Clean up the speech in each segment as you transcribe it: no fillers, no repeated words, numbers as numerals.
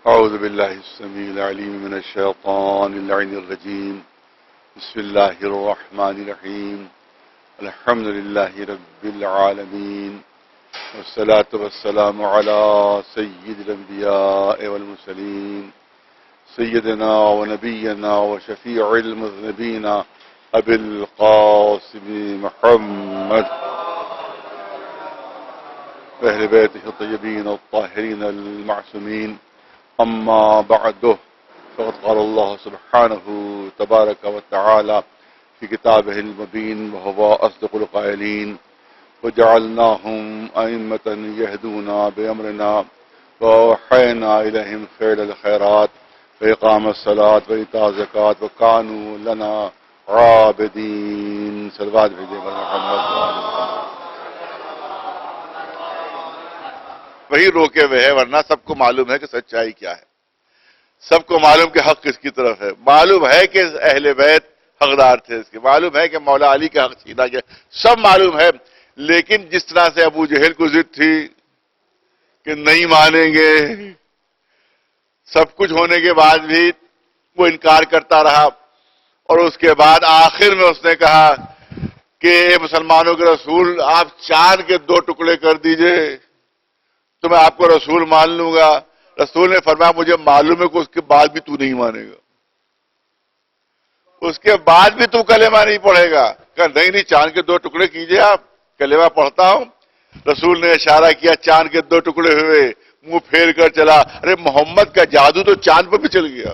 أعوذ بالله السميع العليم من الشيطان اللعين الرجيم. بسم الله الرحمن الرحيم. الحمد لله رب العالمين، والصلاة والسلام على سيد الأنبياء والمرسلين، سيدنا ونبينا وشفيع المذنبين أبي القاسم محمد وأهل بيته الطيبين الطاهرين المعصومين. أما بعد، فقد قال الله سبحانه تبارك وتعالى في كتابه المبين وهو أصدق القائلين: وجعلناهم أئمة يهدون بأمرنا وأوحينا إليهم فعل الخيرات وإقام الصلاة وإيتاء الزكاة وكانوا لنا عابدين. صلوات بھیجے محمد. وہی روکے ہوئے ہے، ورنہ سب کو معلوم ہے کہ سچائی کیا ہے، سب کو معلوم کہ حق کس کی طرف ہے، معلوم ہے کہ اہل بیت حقدار تھے اس کے، معلوم ہے کہ مولا علی کا حق چھینا گیا، سب معلوم ہے. لیکن جس طرح سے ابو جہل کو ضد تھی کہ نہیں مانیں گے، سب کچھ ہونے کے بعد بھی وہ انکار کرتا رہا، اور اس کے بعد آخر میں اس نے کہا کہ اے مسلمانوں کے رسول، آپ چاند کے 2 ٹکڑے کر دیجئے تو میں آپ کو رسول مان لوں گا. رسول نے فرمایا مجھے معلوم ہے کہ اس کے بعد بھی تو نہیں مانے گا، اس کے بعد بھی تو کلمہ نہیں پڑھے گا. کہا نہیں چاند کے 2 ٹکڑے کیجئے، آپ کلمہ پڑھتا ہوں. رسول نے اشارہ کیا، چاند کے 2 ٹکڑے ہوئے، منہ پھیر کر چلا. ارے محمد کا جادو تو چاند پر بھی چل گیا.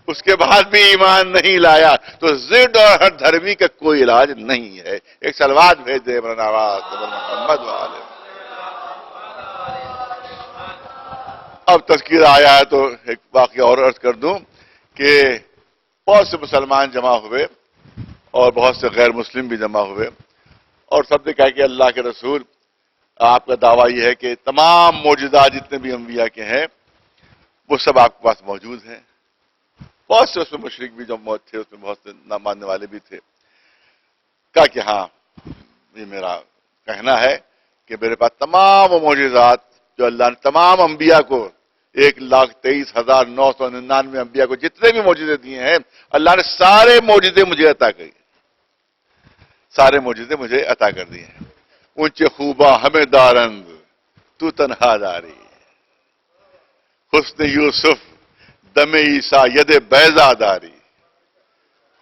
اس کے بعد بھی ایمان نہیں لایا تو ضد اور ہر دھرمی کا کوئی علاج نہیں ہے. ایک صلوات بھیج دے محمد والے. اب تذکرہ آیا ہے تو ایک واقعہ اور عرض کر دوں کہ بہت سے مسلمان جمع ہوئے اور بہت سے غیر مسلم بھی جمع ہوئے، اور سب نے کہا کہ اللہ کے رسول، آپ کا دعویٰ یہ ہے کہ تمام معجزات جتنے بھی انبیاء کے ہیں وہ سب آپ کے پاس موجود ہیں. بہت سے اس میں مشرک بھی جو موت تھے، اس میں بہت سے نہ ماننے والے بھی تھے. کہا کہ ہاں، یہ میرا کہنا ہے کہ میرے پاس تمام وہ معجزات جو اللہ نے تمام انبیاء کو 1,23,999 انبیاء کو جتنے بھی معجزے دیے ہیں، اللہ نے سارے معجزے مجھے عطا کیے، سارے معجزے مجھے عطا کر دیے ہیں. اونچے خوبا ہمیں دارند تو تنہا داری، حسن یوسف دم عیسیٰ ید بیضا داری،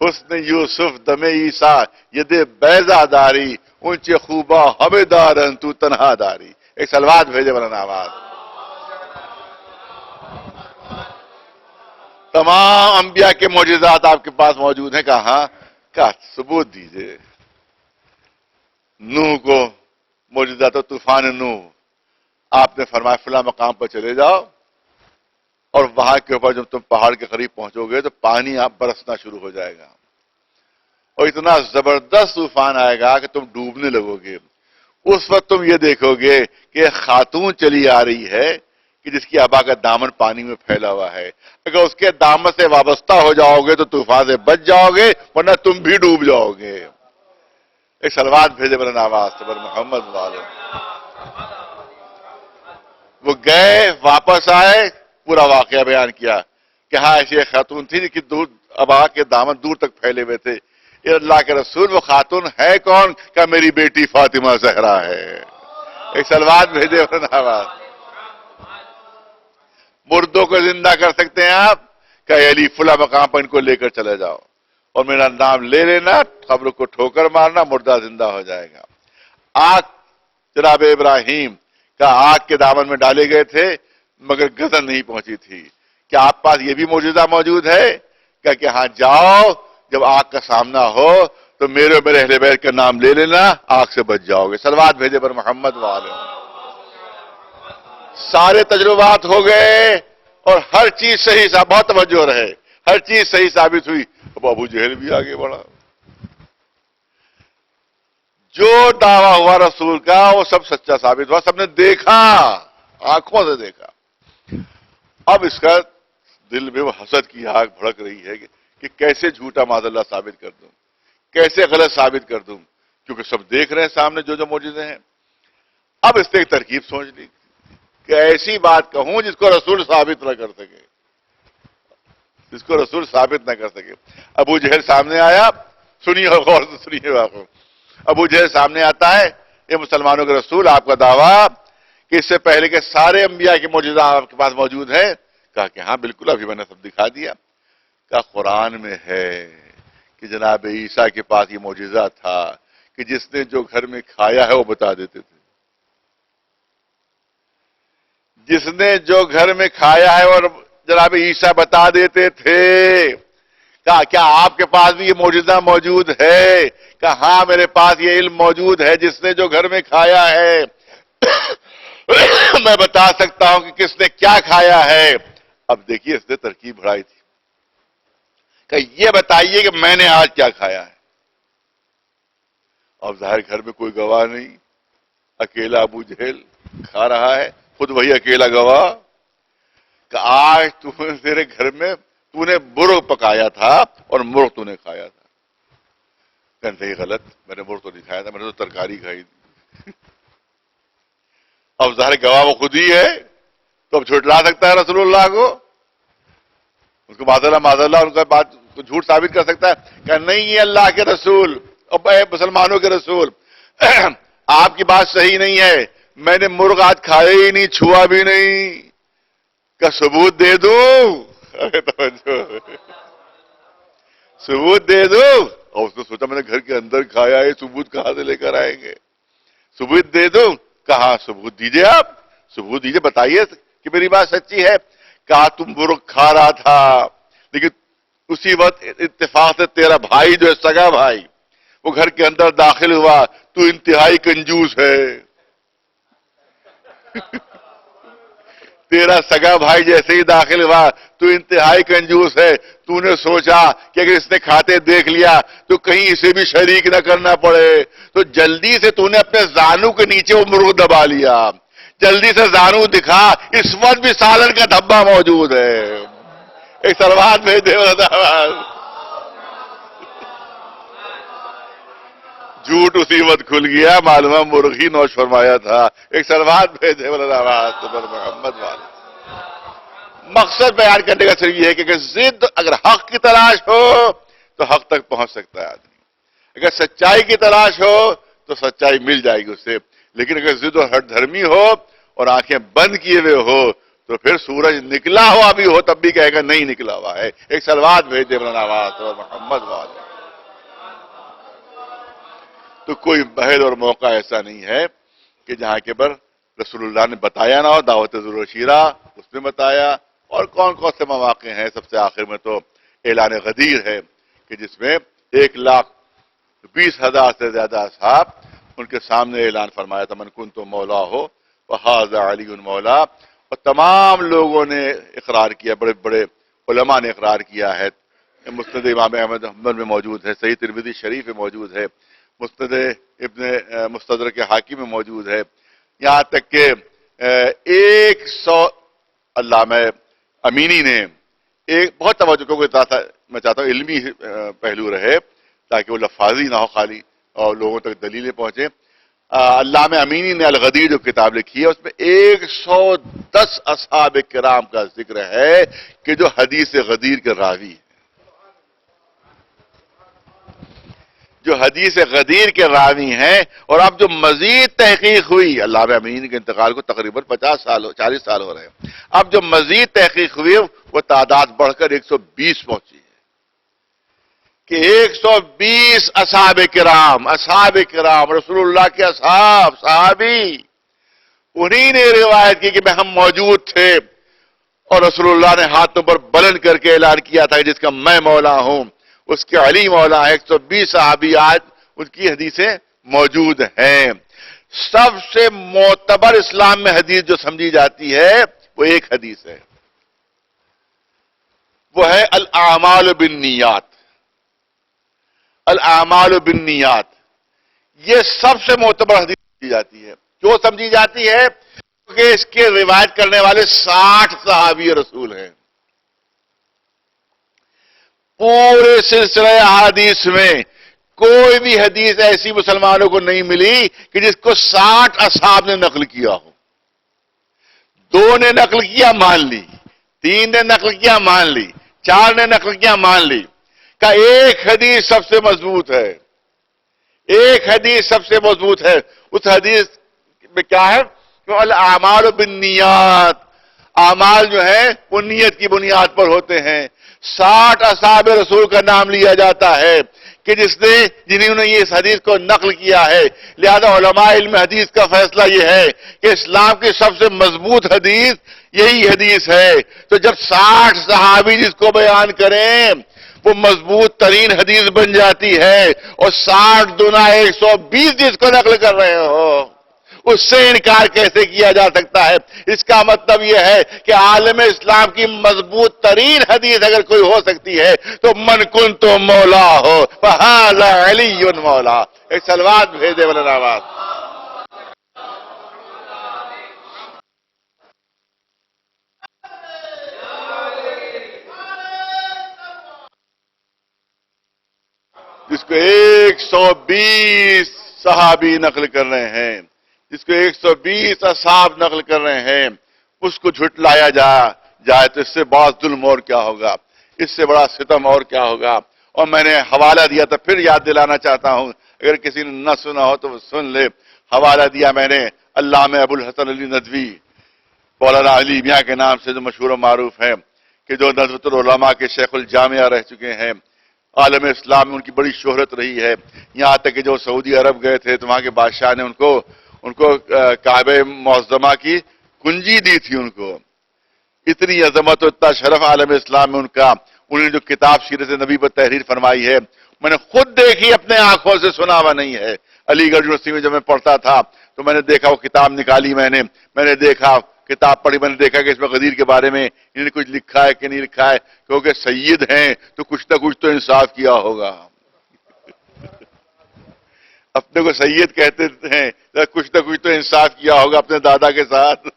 حسن یوسف دم عیسیٰ ید بیضا داری، اونچے خوبا ہمیں دارند تو تنہا داری. ایک صلوات بھیجے مولانا آواز. تمام انبیاء کے معجزات آپ کے پاس موجود ہیں. کہاں؟ کہا ثبوت دیجئے. نوح کو معجزات طوفان نوح، آپ نے فرمایا فلاں مقام پر چلے جاؤ اور وہاں کے اوپر جب تم پہاڑ کے قریب پہنچو گے تو پانی آپ برسنا شروع ہو جائے گا، اور اتنا زبردست طوفان آئے گا کہ تم ڈوبنے لگو گے. اس وقت تم یہ دیکھو گے کہ ایک خاتون چلی آ رہی ہے کہ جس کی ابا کا دامن پانی میں پھیلا ہوا ہے. اگر اس کے دامن سے وابستہ ہو جاؤ گے تو طوفان سے بچ جاؤ گے، ورنہ تم بھی ڈوب جاؤ گے. ایک صلوات بھیجے بلند آواز سے محمد والے. وہ گئے، واپس آئے، پورا واقعہ بیان کیا کہ ہاں ایسی ایک خاتون تھی کہ دور ابا کے دامن دور تک پھیلے ہوئے تھے. یہ اللہ کے رسول وہ خاتون ہے کون؟ کہ میری بیٹی فاطمہ زہرا ہے. ایک صلوات بھیجے بلند آواز. مردوں کو زندہ کر سکتے ہیں آپ؟ کہ علی فلاں مقام پر ان کو لے کر چلے جاؤ اور میرا نام لے لینا، قبر کو ٹھوکر مارنا، مردہ زندہ ہو جائے گا. آگ جناب ابراہیم کا آگ کے دامن میں ڈالے گئے تھے مگر گردن نہیں پہنچی تھی. کیا آپ پاس یہ بھی معجزہ موجود ہے؟ کہ ہاں جاؤ، جب آگ کا سامنا ہو تو میرے اور میرے اہل بیت کا نام لے لینا، آگ سے بچ جاؤ گے. صلوات بھیجے پر محمد والے. سارے تجربات ہو گئے اور ہر چیز صحیح بہت توجہ رہے، ہر چیز صحیح ثابت ہوئی. اب ابو جہل بھی آگے بڑھا. جو دعویٰ ہوا رسول کا وہ سب سچا ثابت ہوا، سب نے دیکھا، آنکھوں سے دیکھا. اب اس کا دل میں وہ حسد کی آگ بھڑک رہی ہے کہ کیسے جھوٹا معاذ اللہ ثابت کر دوں، کیسے غلط ثابت کر دوں، کیونکہ سب دیکھ رہے ہیں سامنے جو جو معجزے ہیں. اب اس نے ایک ترکیب سوچ لی کہ ایسی بات کہوں جس کو رسول ثابت نہ کر سکے، جس کو رسول ثابت نہ کر سکے۔ ابو جہل سامنے آیا، سنیے غور سے سنیے واقعہ۔ ابو جہل سامنے آتا ہے، یہ مسلمانوں کے رسول، آپ کا دعویٰ کہ اس سے پہلے کے سارے انبیاء کے معجزات آپ کے پاس موجود ہیں؟ کہا کہ ہاں بالکل، ابھی میں نے سب دکھا دیا۔ کہا قرآن میں ہے کہ جناب عیسیٰ کے پاس یہ معجزہ تھا کہ جس نے جو گھر میں کھایا ہے وہ بتا دیتے تھے، جس نے جو گھر میں کھایا ہے اور جناب عیسیٰ بتا دیتے تھے۔ کہا کیا آپ کے پاس بھی یہ معجزہ موجود ہے؟ کہا ہاں میرے پاس یہ علم موجود ہے، جس نے جو گھر میں کھایا ہے میں بتا سکتا ہوں کہ کس نے کیا کھایا ہے۔ اب دیکھیے اس نے ترکیب بڑھائی تھی کہ یہ بتائیے کہ میں نے آج کیا کھایا ہے۔ اب ظاہر گھر میں کوئی گواہ نہیں، اکیلا ابو جہل کھا رہا ہے، خود وہی اکیلا گواہ کہ آج تیرے گھر میں تو نے مرغ پکایا تھا اور مرغ تو نے کھایا تھا۔ کہ نہیں، غلط، میں نے مرغ تو نہیں کھایا تھا، میں نے تو ترکاری کھائی تھی۔ اب ظاہر گواہ وہ خود ہی ہے، تو اب جھٹلا سکتا ہے رسول اللہ کو؟ اس کو معاذ اللہ ان کا بات کو جھوٹ ثابت کر سکتا ہے کہ نہیں یہ اللہ کے رسول اور مسلمانوں کے رسول آپ کی بات صحیح نہیں ہے، میں نے مرغ آج کھایا ہی نہیں، چھوا بھی نہیں، کا ثبوت دے دوں؟ ثبوت دے دوں؟ اور اس نے سوچا میں نے گھر کے اندر کھایا ہے، ثبوت کہاں سے لے کر آئیں گے؟ ثبوت دے دوں؟ کہا ثبوت دیجئے، آپ ثبوت دیجئے، بتائیے کہ میری بات سچی ہے۔ کہا تم مرغ کھا رہا تھا، لیکن اسی وقت اتفاق سے تیرا بھائی جو ہے سگا بھائی وہ گھر کے اندر داخل ہوا، تو انتہائی کنجوس ہے۔ تیرا سگا بھائی جیسے ہی داخل ہوا تو انتہائی کنجوس ہے، تو نے سوچا کہ اگر اس نے کھاتے دیکھ لیا تو کہیں اسے بھی شریک نہ کرنا پڑے، تو جلدی سے تو نے اپنے زانو کے نیچے وہ مرغ دبا لیا، جلدی سے زانو دکھا، اس وقت بھی سالن کا دھبا موجود ہے۔ ایک سلوات بھیج دے، جھوٹ اسی وقت کھل گیا، معلومہ مرغ ہی نوش فرمایا تھا۔ ایک سلوات بھیج دے محمد والا۔ مقصد بیان کرنے کا صرف یہ ہے کہ اگر حق کی تلاش ہو تو حق تک پہنچ سکتا ہے آدمی، اگر سچائی کی تلاش ہو تو سچائی مل جائے گی اسے، لیکن اگر ضد و ہٹ دھرمی ہو اور آنکھیں بند کیے ہوئے ہو تو پھر سورج نکلا ہوا بھی ہو تب بھی کہے گا نہیں نکلا ہوا ہے۔ ایک سلوات بھیج دے محمد والا۔ تو کوئی محل اور موقع ایسا نہیں ہے کہ جہاں کے پر رسول اللہ نے بتایا نہ ہو۔ دعوت ذو شیرہ اس نے بتایا، اور کون کون سے مواقع ہیں، سب سے آخر میں تو اعلان غدیر ہے کہ جس میں 1,20,000 سے زیادہ اصحاب ان کے سامنے اعلان فرمایا تھا من کنت مولا ہو وہذا علی مولا، اور تمام لوگوں نے اقرار کیا، بڑے بڑے علماء نے اقرار کیا ہے۔ مسند امام احمد میں موجود ہے، صحیح ترمذی شریف میں موجود ہے، مسند ابن مستدرک حاکم میں موجود ہے، یہاں تک کہ 100 علامہ امینی نے ایک بہت توجہ کو میں چاہتا ہوں علمی پہلو رہے تاکہ وہ لفاظی نہ ہو خالی اور لوگوں تک دلیلیں پہنچے۔ علامہ امینی نے الغدیر جو کتاب لکھی ہے اس میں 110 اصحاب کرام کا ذکر ہے کہ جو حدیث غدیر کے راوی ہیں، جو حدیث غدیر کے راوی ہیں۔ اور اب جو مزید تحقیق ہوئی، علامہ امینی کے انتقال کو تقریباً 40 سال ہو رہے ہیں، اب جو مزید تحقیق ہوئی وہ تعداد بڑھ کر 120 پہنچی ہے کہ 120 اصحاب کرام رسول اللہ کے اصحاب صحابی، انہی نے روایت کی کہ ہم موجود تھے اور رسول اللہ نے ہاتھوں پر بلند کر کے اعلان کیا تھا کہ جس کا میں مولا ہوں اس کے علی مولا ہے۔ 120 صحابی آج ان کی حدیثیں موجود ہیں۔ سب سے معتبر اسلام میں حدیث جو سمجھی جاتی ہے وہ ایک حدیث ہے، وہ ہے الاعمال بالنیات۔ الاعمال بالنیات یہ سب سے معتبر حدیث سمجھی جاتی ہے۔ کیوں سمجھی جاتی ہے؟ کیونکہ اس کے روایت کرنے والے 60 صحابی رسول ہیں۔ پورے سلسلہ احادیث میں کوئی بھی حدیث ایسی مسلمانوں کو نہیں ملی کہ جس کو 60 اصحاب نے نقل کیا ہو۔ دو نے نقل کیا مان لی, تین نے نقل کیا مان لی, چار نے نقل کیا مان لی, کہ ایک حدیث سب سے مضبوط ہے, ایک حدیث سب سے مضبوط ہے. اس حدیث میں کیا ہے کہ الاعمال بالنیات, اعمال جو ہے وہ نیت کی بنیاد پر ہوتے ہیں. 60 اصحاب رسول کا نام لیا جاتا ہے کہ جنہوں نے اس حدیث کو نقل کیا ہے. لہذا علماء علم حدیث کا فیصلہ یہ ہے کہ اسلام کی سب سے مضبوط حدیث یہی حدیث ہے. تو جب 60 صحابی جس کو بیان کریں وہ مضبوط ترین حدیث بن جاتی ہے, اور 60 دنا 120 جس کو نقل کر رہے ہو اس سے انکار کیسے کیا جا سکتا ہے؟ اس کا مطلب یہ ہے کہ عالم اسلام کی مضبوط ترین حدیث اگر کوئی ہو سکتی ہے تو من کن تو مولا ہو فہذا علی مولا. ایک سلوات بھیجے والا آواز. جس کو 120 صحابی نقل کر رہے ہیں, جس کو 120 اصحاب نقل کر رہے ہیں, اس کو جھٹلایا جائے تو اس سے بہت ظلم اور کیا ہوگا, اس سے بڑا ستم اور کیا ہوگا. اور میں نے حوالہ دیا تھا, پھر یاد دلانا چاہتا ہوں, اگر کسی نے نہ سنا ہو تو وہ سن لے. حوالہ دیا میں نے علامہ ابو الحسن علی ندوی مولانا علی میاں کے نام سے جو مشہور و معروف ہیں, کہ جو نظرۃ العلماء کے شیخ الجامعہ رہ چکے ہیں. عالم اسلام میں ان کی بڑی شہرت رہی ہے, یہاں تک کہ جو سعودی عرب گئے تھے تو وہاں کے بادشاہ نے ان کو کعبہ معظمہ کی کنجی دی تھی. ان کو اتنی عظمت و اتنا شرف عالم اسلام میں ان کا. انہوں نے جو کتاب سیرت نبی پر تحریر فرمائی ہے میں نے خود دیکھی, اپنے آنکھوں سے سنا ہوا نہیں ہے. علی گڑھ یونیورسٹی میں جب میں پڑھتا تھا تو میں نے دیکھا, وہ کتاب نکالی میں نے دیکھا, کتاب پڑھی, میں نے دیکھا کہ اس میں غدیر کے بارے میں انہوں نے کچھ لکھا ہے کہ نہیں لکھا ہے, کیونکہ سید ہیں تو کچھ نہ کچھ تو انصاف کیا ہوگا. اپنے کو سید کہتے ہیں, کچھ نہ کچھ تو انصاف کیا ہوگا اپنے دادا کے ساتھ.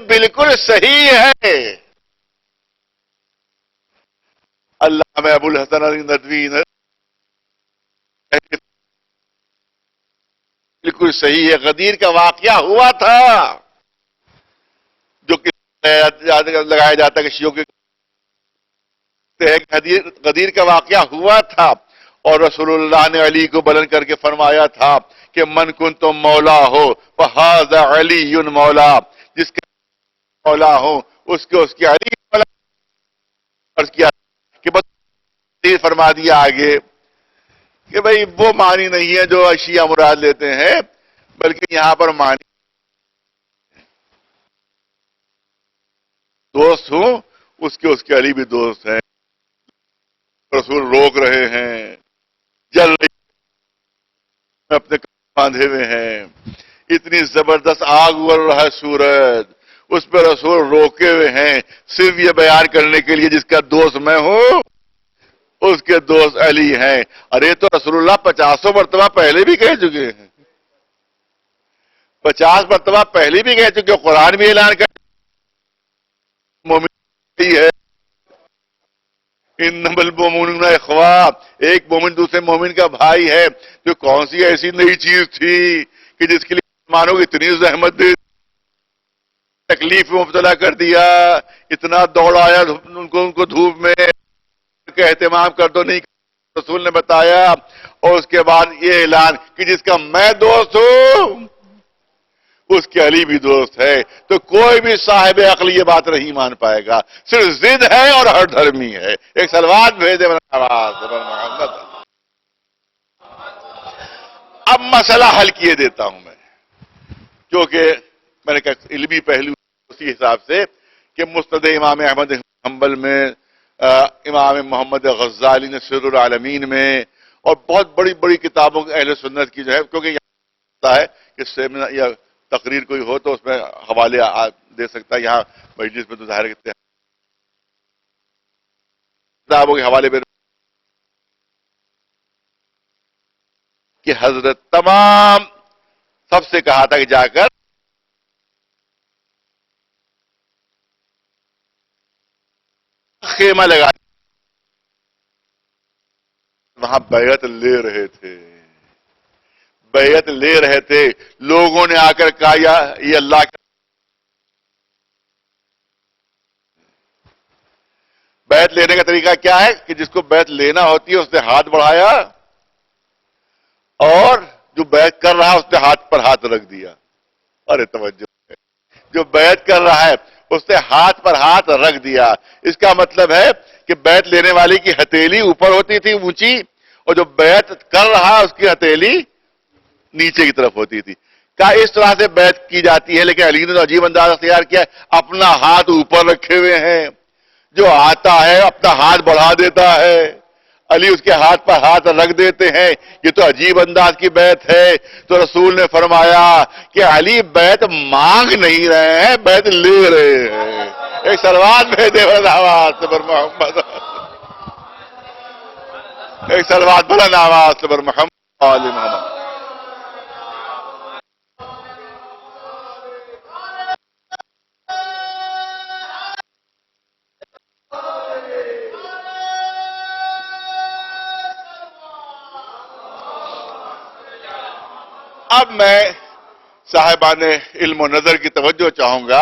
بالکل صحیح ہے. علامہ ابو الحسن علی ندوی بالکل صحیح ہے. غدیر کا واقعہ ہوا تھا جو لگایا جاتا ہے کہ شیعوں کے غدیر کا واقعہ ہوا تھا, اور رسول اللہ نے علی کو بلند کر کے فرمایا تھا کہ من کن تو مولا ہو فہذا علی مولا, جس کے مولا ہو اس کے علی مولا. عرض کیا کہ بس فرما دیا آگے کہ بھئی وہ معنی نہیں ہے جو شیعہ مراد لیتے ہیں, بلکہ یہاں پر معنی دوست ہوں اس کے علی بھی دوست ہیں. رسول روک رہے ہیں, جل رہے اپنے باندھے ہوئے ہیں, اتنی زبردست آگ اڑ رہا ہے سورج, اس پہ رسول روکے ہوئے ہیں صرف یہ بیان کرنے کے لیے جس کا دوست میں ہوں اس کے دوست علی ہیں. ارے تو رسول اللہ 50 مرتبہ پہلے بھی کہہ چکے ہیں, 50 مرتبہ پہلے بھی کہہ چکے, قرآن بھی اعلان کر مومن ہے انما المؤمنون اخوہ, ایک مومن دوسرے مومن کا بھائی ہے. جو کون سی ایسی نئی چیز تھی کہ جس کے لیے مسلمانوں کو اتنی زحمت دے, تکلیف میں مبتلا کر دیا, اتنا دوڑایا ان کو دھوپ میں کہ اہتمام کر دو, نہیں رسول نے بتایا. اور اس کے بعد یہ اعلان کہ جس کا میں دوست ہوں اس کے علی بھی دوست ہے. تو کوئی بھی صاحب عقل یہ بات نہیں مان پائے گا, صرف ضد ہے اور ہر دھرمی ہے. ایک سلوات بھیجے محمد. اب مسئلہ حل کیے دیتا ہوں میں, کیونکہ میں نے کہا علمی پہلو اسی حساب سے کہ مستند امام احمد حنبل میں, امام محمد غزالی نے سر العالمین میں, اور بہت بڑی بڑی کتابوں اہل سنت کی جو ہے, کیونکہ یہاں ہے کہ سیمینار یا تقریر کوئی ہو تو اس میں حوالے دے سکتا ہے. یہاں مجلس میں تو ظاہر کرتے ہیں کتابوں کے حوالے پہ کہ حضرت تمام سب سے کہا تھا کہ جا کر خیمہ لگا, وہاں بیعت لے رہے تھے, بیعت لے رہے تھے لوگوں نے آ کر کہا یہ اللہ کا بیعت لینے کا طریقہ کیا ہے کہ جس کو بیعت لینا ہوتی ہے اس نے ہاتھ بڑھایا اور جو بیعت کر رہا ہے اس نے ہاتھ پر ہاتھ رکھ دیا. ارے توجہ, جو بیعت کر رہا ہے اس نے ہاتھ پر ہاتھ رکھ دیا. اس کا مطلب ہے کہ بیعت لینے والی کی ہتھیلی اوپر ہوتی تھی اونچی, اور جو بیعت کر رہا ہے اس کی ہتھیلی نیچے کی طرف ہوتی تھی. کہا اس طرح سے بیعت کی جاتی ہے, لیکن علی نے عجیب انداز اختیار کیا ہے, اپنا ہاتھ اوپر رکھے ہوئے ہیں. جو آتا ہے اپنا ہاتھ بڑھا دیتا ہے, علی اس کے ہاتھ پر ہاتھ رکھ دیتے ہیں. یہ تو عجیب انداز کی بیعت ہے. تو رسول نے فرمایا کہ علی بیعت مانگ نہیں رہے ہیں, بیعت لے رہے ہیں. ایک سلوات بھیجے آواز پر محمد, ایک سلوات بلند آواز پر محمد آل محمد. اب میں صاحبان علم و نظر کی توجہ چاہوں گا.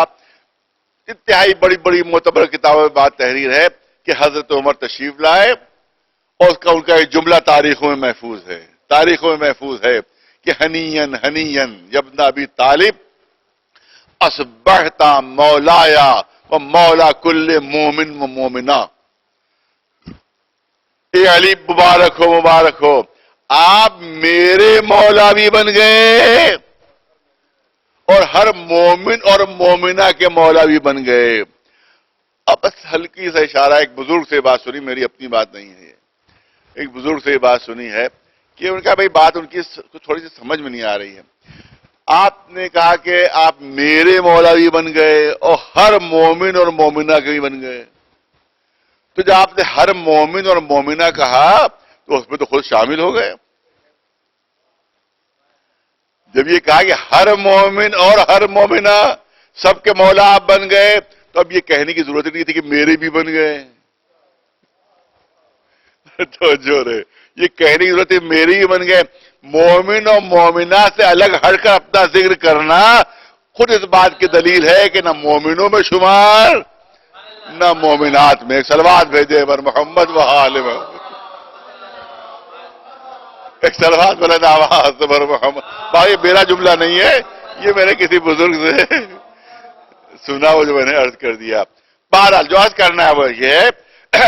انتہائی بڑی بڑی معتبر کتابوں میں بات تحریر ہے کہ حضرت عمر تشریف لائے, اور ان کا ایک جملہ تاریخوں میں محفوظ ہے, تاریخوں میں محفوظ ہے کہ ہنین ہنین ابن ابی طالب اصبحت مولایا و مولا کل مومن و مومنہ. اے علی مبارک ہو, مبارک ہو, آپ میرے مولا بھی بن گئے اور ہر مومن اور مومنہ کے مولا بھی بن گئے. اب بس ہلکی سا اشارہ, ایک بزرگ سے بات سنی, میری اپنی بات نہیں ہے, ایک بزرگ سے بات سنی ہے کہ ان کا بھائی بات ان کی تھوڑی سی سمجھ میں نہیں آ رہی ہے. آپ نے کہا کہ آپ میرے مولا بھی بن گئے اور ہر مومن اور مومنہ کے بھی بن گئے. تو جب آپ نے ہر مومن اور مومنہ کہا تو اس میں تو خود شامل ہو گئے. جب یہ کہا کہ ہر مومن اور ہر مومنہ سب کے مولا آپ بن گئے, تو اب یہ کہنے کی ضرورت نہیں تھی کہ میرے بھی بن گئے. تو جو رہے یہ کہنے کی ضرورت ہے میرے بھی بن گئے. مومن اور مومنہ سے الگ ہٹ کر اپنا ذکر کرنا خود اس بات کی دلیل ہے کہ نہ مومنوں میں شمار نہ مومنات میں. ایک صلوات بھیجے بر محمد و آل محمد, ایک صلوات بلند آواز بر محمد. بھائی میرا جملہ نہیں ہے, یہ میں نے کسی بزرگ سے سنا وہ جو میں نے عرض کر دیا. بہرحال جو عرض کرنا ہے وہ یہ ہے,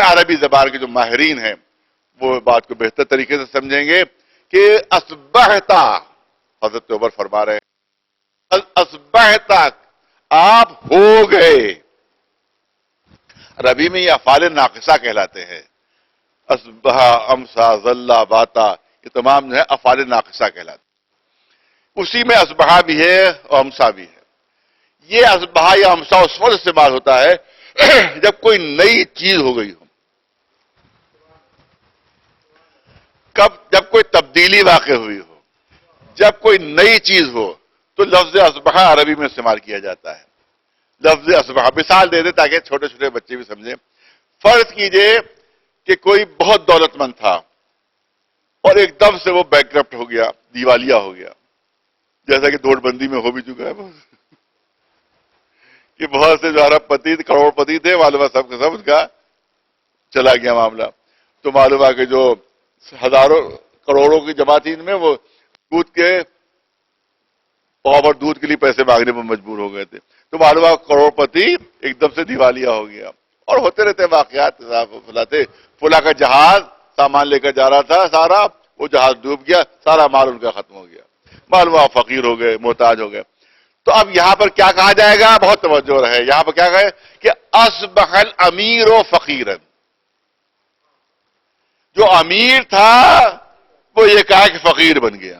عربی زبان کے جو ماہرین ہیں وہ بات کو بہتر طریقے سے سمجھیں گے کہ اصبحتا, حضرت عمر فرما رہے ہیں اصبحتا آپ ہو گئے. عربی میں یہ افعال ناقصہ کہلاتے ہیں. اصبح, امسا, ظل, باتا, یہ تمام جو ہے افعال ناقصہ کہلاتے ہیں. اسی میں اصبح بھی ہے اور امسا بھی ہے. یہ اصبح یا امسا اس وقت استعمال ہوتا ہے جب کوئی نئی چیز ہو گئی ہو, جب کوئی تبدیلی واقع ہوئی ہو, جب کوئی نئی چیز ہو تو لفظ اصبح عربی میں استعمال کیا جاتا ہے. لفظ اصبح مثال دے دے تاکہ چھوٹے چھوٹے بچے بھی سمجھیں. فرض کیجئے کہ کوئی بہت دولت مند تھا اور ایک دم سے وہ بینک کرپٹ ہو گیا, دیوالیہ ہو گیا, جیسا کہ نوٹ بندی میں ہو بھی چکا ہے کہ بہت سے جو ارب پتی کروڑ پتی تھے, معلوم سب کے سب اس کا چلا گیا معاملہ. تو معلوم ہے کہ جو ہزاروں کروڑوں کی جمع تھی ان میں وہ دودھ کے پاور دودھ کے لیے پیسے مانگنے پر مجبور ہو گئے تھے. تو معلوم ہے کروڑ پتی ایک دم سے دیوالیہ ہو گیا. اور ہوتے رہتے واقعات, فلاں کا جہاز سامان لے کر جا رہا تھا سارا, وہ جہاز ڈوب گیا, سارا مال ان کا ختم ہو گیا, معلوم فقیر ہو گئے, محتاج ہو گئے. تو اب یہاں پر کیا کہا جائے گا, بہت توجہ رہے, یہاں پر کیا کہے کہ اصبح الامیر و فقیرا. جو امیر تھا وہ یہ کہا کہ فقیر بن گیا.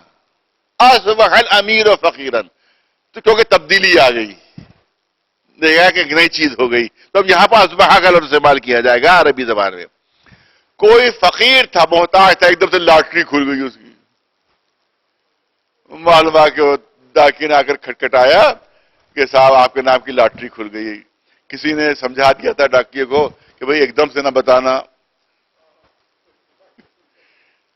اصبح الامیر و فقیرا, تو کیونکہ تبدیلی آ گئی, دیکھا کہ نئی چیز ہو گئی, تو اب یہاں پر اصبح کا لفظ استعمال کیا جائے گا عربی زبان میں. کوئی فقیر تھا, محتاج تھا, ایک دم سے لاٹری کھل گئی اس کی, معلوم ہے کہ وہ ڈاکی نے آ کر کھٹکھٹایا کہ صاحب آپ کے نام کی لاٹری کھل گئی. کسی نے سمجھا دیا تھا ڈاکیے کو کہ بھئی ایک دم سے نہ بتانا,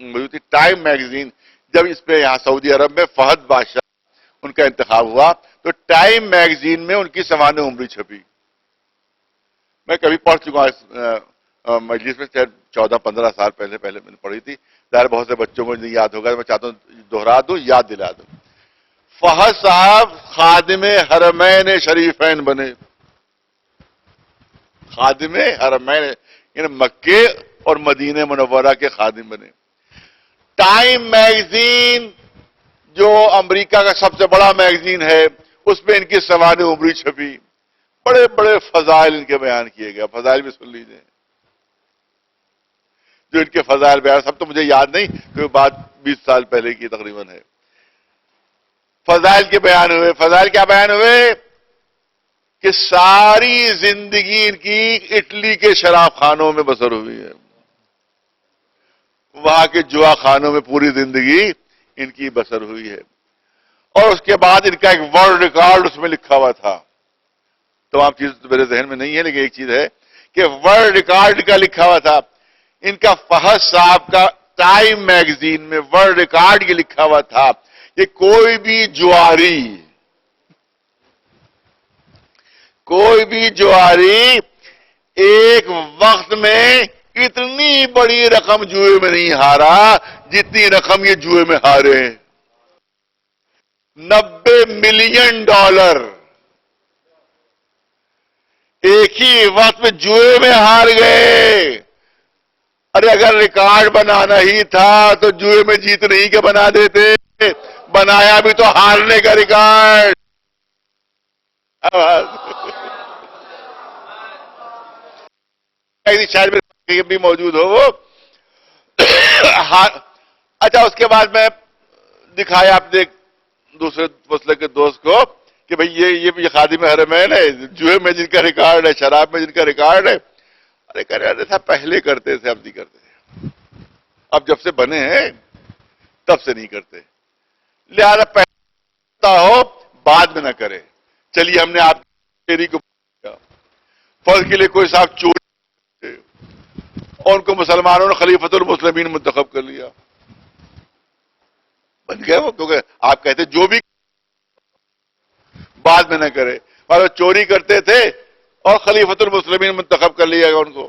موجود تھی. ٹائم میگزین جب اس پہ یہاں سعودی عرب میں فہد بادشاہ ان کا انتخاب ہوا تو ٹائم میگزین میں ان کی سوانح عمری چھپی. میں کبھی پڑھ چکا ہوں مجلس میں، 14-15 سال پہلے میں نے پڑھی تھی. ظاہر بہت سے بچوں کو نہیں یاد ہوگا، میں چاہتا ہوں دوہرا دوں، یاد دلا دوں. فہد صاحب خادم حرمین شریفین بنے. خادم حرمین یعنی مکے اور مدینہ منورہ کے خادم بنے. ٹائم میگزین جو امریکہ کا سب سے بڑا میگزین ہے، اس میں ان کی سوانح عمری چھپی. بڑے بڑے فضائل ان کے بیان کیے گئے. فضائل بھی سن لیجیے. جو ان کے فضائل بیان، سب تو مجھے یاد نہیں، کہ بات 20 سال پہلے کی تقریباً ہے. فضائل کے بیان ہوئے. فضائل کیا بیان ہوئے؟ کہ ساری زندگی ان کی اٹلی کے شراب خانوں میں بسر ہوئی ہے. وہاں کے جوا خانوں میں پوری زندگی ان کی بسر ہوئی ہے. اور اس کے بعد ان کا ایک ورلڈ ریکارڈ اس میں لکھا ہوا تھا. تمام چیز تو میرے ذہن میں نہیں ہے، لیکن ایک چیز ہے کہ ورلڈ ریکارڈ کا لکھا ہوا تھا. ان کا فہد صاحب کا ٹائم میگزین میں ورلڈ ریکارڈ یہ لکھا ہوا تھا کہ کوئی بھی جواری ایک وقت میں اتنی بڑی رقم جوئے میں نہیں ہارا جتنی رقم یہ جوئے میں ہارے. 90 ملین ڈالر ایک ہی وقت میں جوئے میں ہار گئے. ارے اگر ریکارڈ بنانا ہی تھا تو جوئے میں جیتنے ہی کے بنا دیتے. بنایا بھی تو ہارنے کا ریکارڈ. شاید بھی موجود ہو وہ. اچھا، اس کے بعد میں دکھایا اپنے دوسرے مسلک کے دوست کو کہ بھئی یہ خادم حرمین ہے، جوئے میں جن کا ریکارڈ ہے، شراب میں جن کا ریکارڈ ہے. ارے کہہ رہے تھا پہلے کرتے تھے، اب نہیں کرتے. اب جب سے بنے ہیں تب سے نہیں کرتے. لہذا پہلے ہو بعد میں نہ کرے. چلیے ہم نے آپ کی کو فرض کے لیے کوئی صاحب چوری اور ان کو مسلمانوں نے خلیفۃ المسلمین منتخب کر لیا، بن گئے وہ. کیونکہ آپ کہتے جو بھی بعد میں نہ کرے، اور وہ چوری کرتے تھے اور خلیفۃ المسلمین منتخب کر لیا گا ان کو.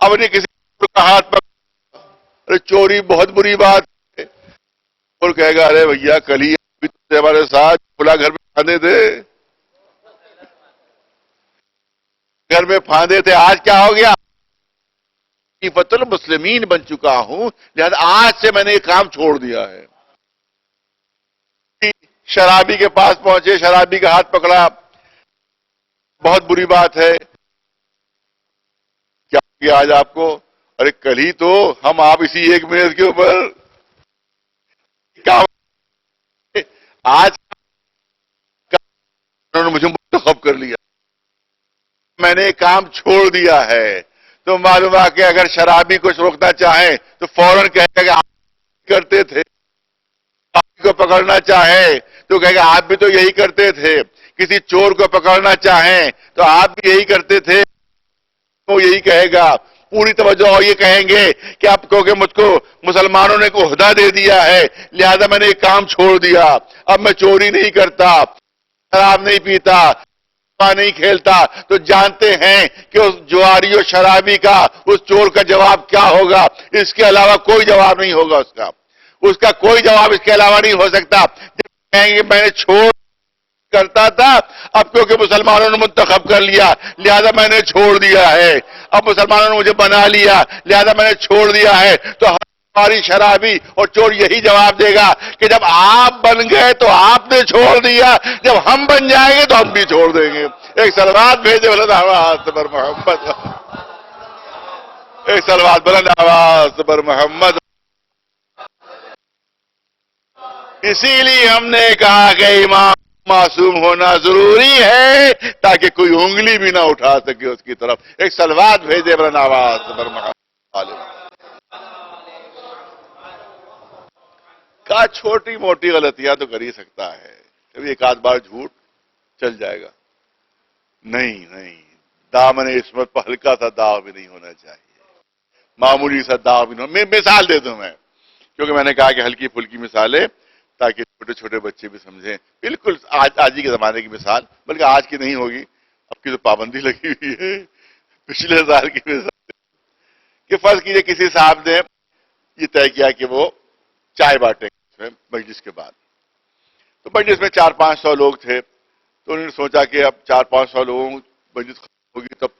اب نہیں کسی کا ہاتھ پر، ارے چوری بہت بری بات ہے. اور کہے گا ارے بھیا کل ہی ہمارے ساتھ کھلا گھر میں پھاندے تھے، گھر میں پھاندے تھے، آج کیا ہو گیا؟ خلیفۃ المسلمین بن چکا ہوں، لہذا آج سے میں نے یہ کام چھوڑ دیا ہے. شرابی کے پاس پہنچے، شرابی کا ہاتھ پکڑا، بہت بری بات ہے. کیا کیا آج آپ کو؟ ارے کل ہی تو ہم آپ اسی ایک میز کے اوپر آج انہوں نے مجھے منتخب کر لیا، میں نے کام چھوڑ دیا ہے. تو معلوم ہے کہ اگر شرابی کچھ روکنا چاہیں تو فوراً کہے گا کہ آپ کرتے تھے. کو پکڑنا چاہے تو کہے گا آپ بھی تو یہی کرتے تھے. کسی چور کو پکڑنا چاہیں تو آپ بھی یہی کرتے تھے. وہ یہی کہے گا. پوری توجہ اور یہ کہیں گے کہ آپ کہو گے مجھ کو مسلمانوں نے ایک عہدہ دے دیا ہے، لہذا میں نے ایک کام چھوڑ دیا. اب میں چوری نہیں کرتا، شراب نہیں پیتا، نہیں کھیلتا. تو جانتے ہیں کہ اس جواری اور شرابی کا، اس چور کا جواب کیا ہوگا. اس کے علاوہ کوئی جواب نہیں ہوگا. اس کا کوئی جواب اس کے علاوہ نہیں ہو سکتا. جب کہیں گے میں نے چھوڑ کرتا تھا، اب کیونکہ مسلمانوں نے منتخب کر لیا لہذا میں نے چھوڑ دیا ہے. اب مسلمانوں نے مجھے بنا لیا لہذا میں نے چھوڑ دیا ہے. تو ہماری شرابی اور چور یہی جواب دے گا کہ جب آپ بن گئے تو آپ نے چھوڑ دیا، جب ہم بن جائیں گے تو ہم بھی چھوڑ دیں گے. ایک سلوات بھیجے بلند آواز پر محمد، ایک سلوات بلند آواز پر محمد. اسی لیے ہم نے کہا کہ امام معصوم ہونا ضروری ہے تاکہ کوئی انگلی بھی نہ اٹھا سکے اس کی طرف. ایک سلوات بھیجے بلند آواز پر محمد. کا چھوٹی موٹی غلطیاں تو کر ہی سکتا ہے، کبھی ایک آدھ بار جھوٹ چل جائے گا. نہیں، دامن عصمت پر ہلکا سا داغ بھی نہیں ہونا چاہیے، معمولی سا داغ بھی نہیں. میں مثال دے دوں، میں کیونکہ میں نے کہا کہ ہلکی پھلکی مثالیں تاکہ چھوٹے چھوٹے بچے بھی سمجھیں. بالکل آج ہی کے زمانے کی مثال، بلکہ آج کی نہیں ہوگی، اب کی تو پابندی لگی ہوئی ہے، پچھلے سال کی مثال کہ فرض کیجئے کسی صاحب نے یہ طے کیا کہ وہ چائے بانٹیں گے مجلس کے بعد. تو مجلس میں 400-500 لوگ تھے، تو انہوں نے سوچا کہ اب 400-500 لوگوں مجلس ختم ہوگی تب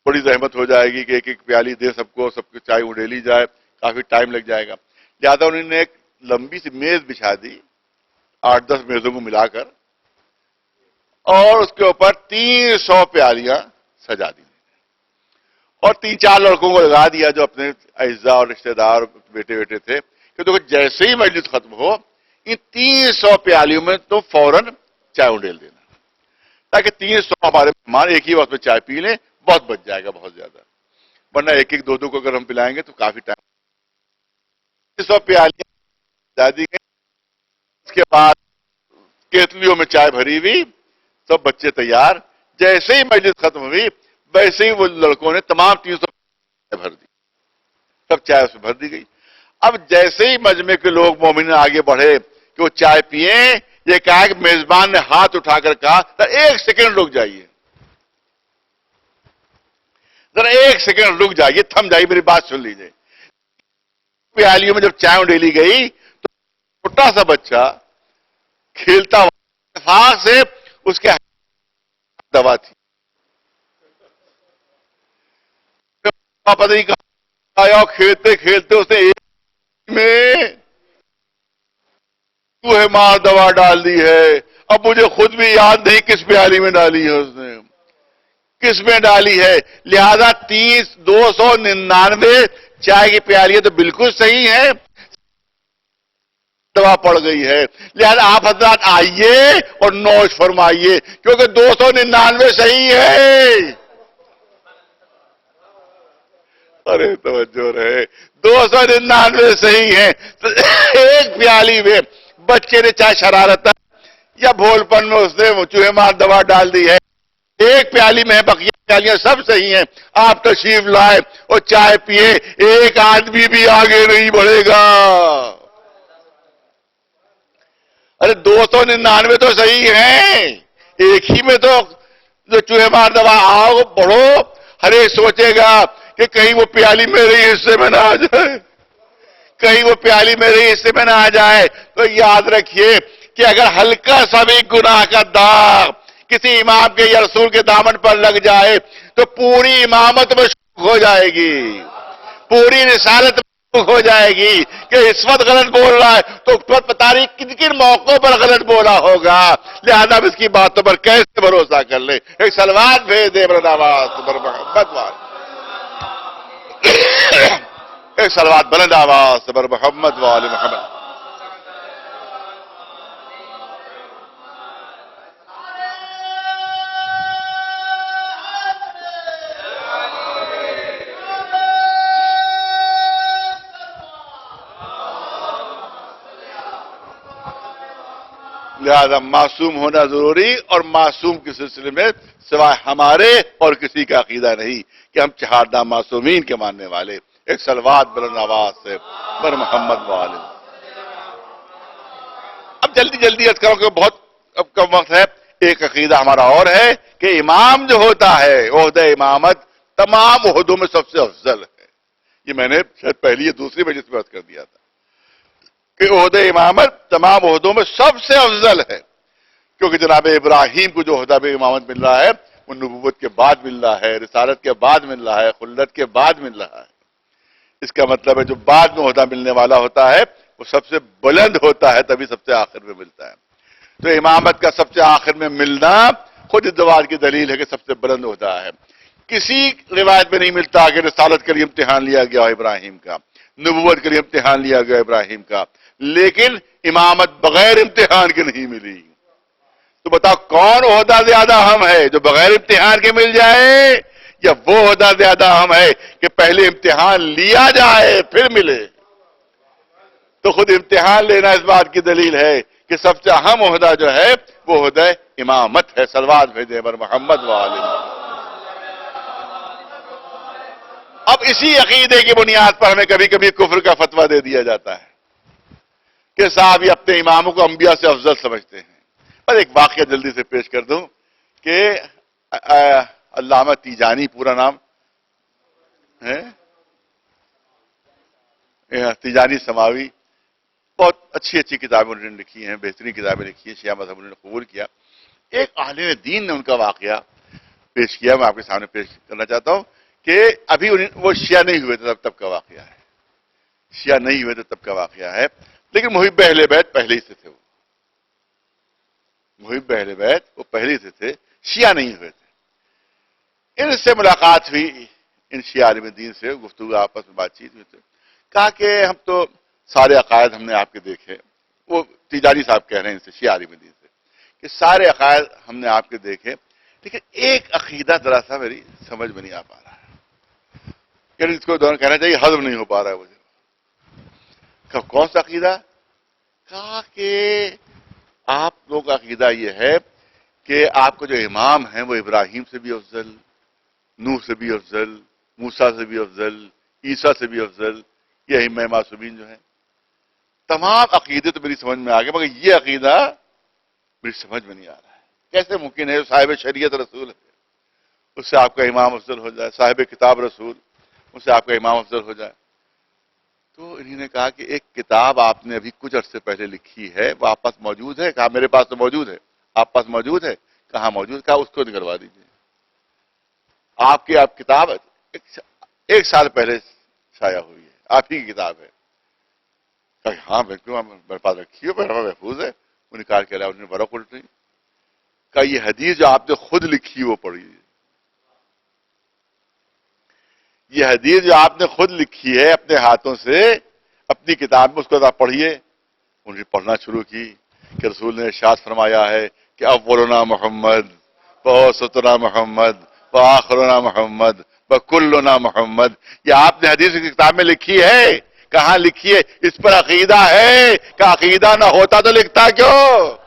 بڑی زحمت ہو جائے گی کہ ایک ایک پیالی دے سب کو چائے اڑیلی جائے، کافی ٹائم لگ جائے گا. لہٰذا انہوں نے ایک لمبی سی میز بچھا دی 8-10 میزوں کو ملا کر، اور اس کے اوپر 300 پیالیاں سجا دی اور 3-4 لڑکوں کو لگا دیا جو اپنے اعزاء اور رشتہ دار بیٹے تھے کہ دیکھو جیسے ہی مجلس ختم ہو ان 300 پیالیوں میں تو فوراً چائے اڈیل دینا، تاکہ 300 ہمارے مہمان ایک ہی وقت میں چائے پی لیں. بہت بچ جائے گا، بہت زیادہ، ورنہ ایک ایک دو کو اگر ہم پلائیں گے تو کافی ٹائم. 300 پیالیاں سجا دی گئی. اس کے بعد کیتلیوں میں چائے بھری ہوئی، سب بچے تیار. جیسے ہی مجلس ختم ہوئی ویسے ہی وہ لڑکوں نے تمام 300 بھر دی، سب چائے اس میں بھر دی گئی. اب جیسے ہی مجمع کے لوگ مومنین آگے بڑھے کہ وہ چائے پئیں، یہ کہا کہ میزبان نے ہاتھ اٹھا کر کہا ایک سیکنڈ رک جائیے، ذرا ایک سیکنڈ رک جائیے، تھم جائیے، میری بات سن لیجیے. پیالیوں میں جب چائے اڈیلی گئی تو چھوٹا سا بچہ کھیلتا ہوا اتفاق سے اس کے دوا تھی، پتہ نہیں کہاں آیا، کھیلتے کھیلتے اس نے ایک میں چوہے مار دوا ڈال دی ہے. اب مجھے خود بھی یاد نہیں کس پیالی میں ڈالی ہے، اس نے کس میں ڈالی ہے. لہذا 299 چائے کی پیالیاں تو بالکل صحیح ہے، دوا پڑ گئی ہے. لہذا آپ حضرات آئیے اور نوش فرمائیے، کیونکہ 299 صحیح ہے. ارے توجہ رہے، 299 صحیح ہے. ایک پیالی میں بچے نے چاہے شرارت یا بھول پن میں اس نے چوہے مار دوا ڈال دی ہے، ایک پیالی میں بقیہ پیالیاں سب صحیح ہیں. آپ تشریف لائے اور چائے پیے، ایک آدمی بھی آگے نہیں بڑھے گا. ارے 299 تو صحیح ہیں، ایک ہی میں تو جو چوہے مار دوا. آؤ بڑھو، ہر ایک سوچے گا کہ کہیں وہ پیالی میرے حصے میں نہ آ جائے، کہیں وہ پیالی میرے حصے میں نہ آ جائے. تو یاد رکھیے کہ اگر ہلکا سا بھی گناہ کا داغ کسی امام کے یا رسول کے دامن پر لگ جائے تو پوری امامت میں شک ہو جائے گی، پوری رسالت میں شک ہو جائے گی کہ اس وقت غلط بول رہا ہے تو پتہ نہیں کن کن موقعوں پر غلط بولا ہوگا. لہذا اس کی باتوں پر کیسے بھروسہ کر لیں. ایک سلوات بھیج دے برد آواز پر محمد وال، ایک سلوات بلند آواز پر محمد وال محمد. لہذا معصوم ہونا ضروری، اور معصوم کے سلسلے میں سوائے ہمارے اور کسی کا عقیدہ نہیں کہ ہم چہاردہ معصومین کے ماننے والے. ایک سلوات بلند آواز سے پر محمد والے. اب جلدی عرض کروں کہ بہت اب کم وقت ہے. ایک عقیدہ ہمارا اور ہے کہ امام جو ہوتا ہے، عہدہ امامت تمام عہدوں میں سب سے افضل ہے. یہ میں نے شاید پہلی یا دوسری مجلس میں عرض کر دیا تھا کہ عہدہ امامت تمام عہدوں میں سب سے افضل ہے، کیونکہ جناب ابراہیم کو جو عہدہ امامت مل رہا ہے وہ نبوت کے بعد مل رہا ہے، رسالت کے بعد مل رہا ہے، خلت کے بعد مل رہا ہے. اس کا مطلب ہے جو بعد میں عہدہ ملنے والا ہوتا ہے وہ سب سے بلند ہوتا ہے، تبھی سب سے آخر میں ملتا ہے. تو امامت کا سب سے آخر میں ملنا خود اتوار کی دلیل ہے کہ سب سے بلند عہدہ ہے. کسی روایت میں نہیں ملتا کہ رسالت کے لیے امتحان لیا گیا ابراہیم کا، نبوت کے لیے امتحان لیا گیا ابراہیم کا، لیکن امامت بغیر امتحان کے نہیں ملی. تو بتاؤ کون عہدہ زیادہ اہم ہے، جو بغیر امتحان کے مل جائے یا وہ عہدہ زیادہ اہم ہے کہ پہلے امتحان لیا جائے پھر ملے. تو خود امتحان لینا اس بات کی دلیل ہے کہ سب سے اہم عہدہ جو ہے وہ عہدہ امامت ہے. صلوات بھیجیں بر محمد وآلہ. اب اسی عقیدے کی بنیاد پر ہمیں کبھی کبھی کفر کا فتویٰ دے دیا جاتا ہے کہ صاحب یہ اپنے اماموں کو انبیاء سے افضل سمجھتے ہیں. پر ایک واقعہ جلدی سے پیش کر دوں کہ علامہ تیجانی پورا نام ہے تیجانی سماوی، بہت اچھی اچھی کتابیں انہوں نے لکھی ہیں، بہترین کتابیں لکھی ہیں، شیعہ مذہب انہوں نے قبول کیا. ایک عالم دین نے ان کا واقعہ پیش کیا، میں آپ کے سامنے پیش کرنا چاہتا ہوں کہ ابھی وہ شیعہ نہیں ہوئے تھے تب کا واقعہ ہے، شیعہ نہیں ہوئے تھے تب کا واقعہ ہے، لیکن محب اہل بیت پہلے ہی سے تھے. وہ محب اہل بیت وہ پہلے سے تھے، شیعہ نہیں ہوئے تھے. ان سے ملاقات ہوئی، ان شیعہ عالم دین سے گفتگو آپس میں بات چیت ہوئی تھی. کہا کہ ہم تو سارے عقائد ہم نے آپ کے دیکھے، وہ تیجانی صاحب کہہ رہے ہیں ان سے، شیعہ عالم دین سے، کہ سارے عقائد ہم نے آپ کے دیکھے، لیکن ایک عقیدہ ذرا سا میری سمجھ میں نہیں آ پا رہا ہے، یعنی اس کو دونوں کہنا چاہیے ہضم نہیں ہو پا رہا ہے مجھے. کہ کون سا عقیدہ؟ کہا کہ آپ لوگوں کا عقیدہ یہ ہے کہ آپ کو جو امام ہیں وہ ابراہیم سے بھی افضل، نوح سے بھی افضل، موسیٰ سے بھی افضل، عیسیٰ سے بھی افضل، یہ ائمہ معصومین جو ہیں. تمام عقیدے تو میری سمجھ میں آ گئے، مگر یہ عقیدہ میری سمجھ میں نہیں آ رہا ہے. کیسے ممکن ہے صاحب شریعت رسول ہے اس سے آپ کا امام افضل ہو جائے، صاحب کتاب رسول اس سے آپ کا امام افضل ہو جائے؟ تو انہوں نے کہا کہ ایک کتاب آپ نے ابھی کچھ عرصے پہلے لکھی ہے، وہ آپ پاس موجود ہے؟ کہا میرے پاس تو موجود ہے. آپ پاس موجود ہے؟ کہاں موجود؟ کہا اس کو نکلوا دیجیے. آپ کی کتاب ایک سال پہلے شائع ہوئی ہے، آپ ہی کی کتاب ہے. کہ ہاں بالکل میرے پاس رکھی ہے، میرے پاس محفوظ ہے. وہ نکال کے لایا، انہوں نے برق الٹی. کہ یہ حدیث جو آپ نے خود لکھی وہ پڑھی، یہ حدیث جو آپ نے خود لکھی ہے اپنے ہاتھوں سے اپنی کتاب میں، اس کو آپ پڑھیے. انہوں نے پڑھنا شروع کی کہ رسول نے ارشاد فرمایا ہے کہ اولنا محمد ووسطنا محمد وآخرنا محمد وکلنا محمد. یہ آپ نے حدیث کی کتاب میں لکھی ہے. کہاں لکھی ہے؟ اس پر عقیدہ ہے کہ عقیدہ نہ ہوتا تو لکھتا کیوں؟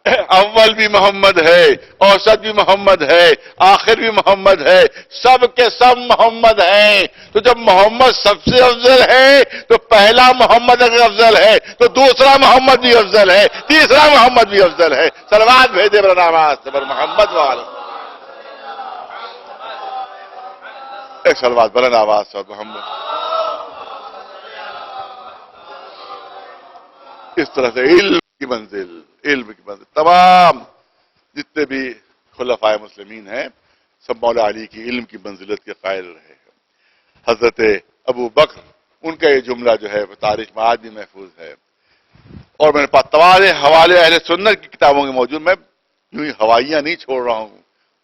اول بھی محمد ہے، اوسط بھی محمد ہے، آخر بھی محمد ہے، سب کے سب محمد ہیں. تو جب محمد سب سے افضل ہے تو پہلا محمد اگر افضل ہے تو دوسرا محمد بھی افضل ہے، تیسرا محمد بھی افضل ہے. صلوات بھیجے بر محمد والے. ایک صلوات بلند آواز سے محمد. اس طرح سے علم کی منزل تمام جتنے بھی خلفائے مسلمین ہیں سب مولا علی کی علم کی منزلت کے قائل رہے. حضرت ابو بکر ان کا یہ جملہ جو ہے وہ تاریخ میں آج بھی محفوظ ہے، اور میرے پاس تمام حوالے اہل سنت کی کتابوں کے موجود. میں یوں ہی ہوائیاں نہیں چھوڑ رہا ہوں،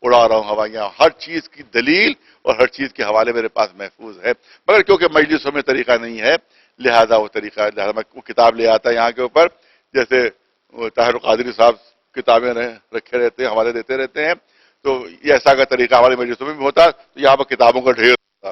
اڑا رہا ہوں ہوائیاں. ہر چیز کی دلیل اور ہر چیز کے حوالے میرے پاس محفوظ ہے. مگر کیونکہ مجلسوں میں طریقہ نہیں ہے لہذا وہ طریقہ لہذا میں وہ کتاب لے آتا یہاں کے اوپر. جیسے طاہر القادری صاحب کتابیں رکھے رہتے ہیں، حوالے دیتے رہتے ہیں، تو یہ ایسا کا طریقہ ہمارے مجلسوں میں بھی ہوتا، تو یہاں پر کتابوں کا ڈھیر ہوتا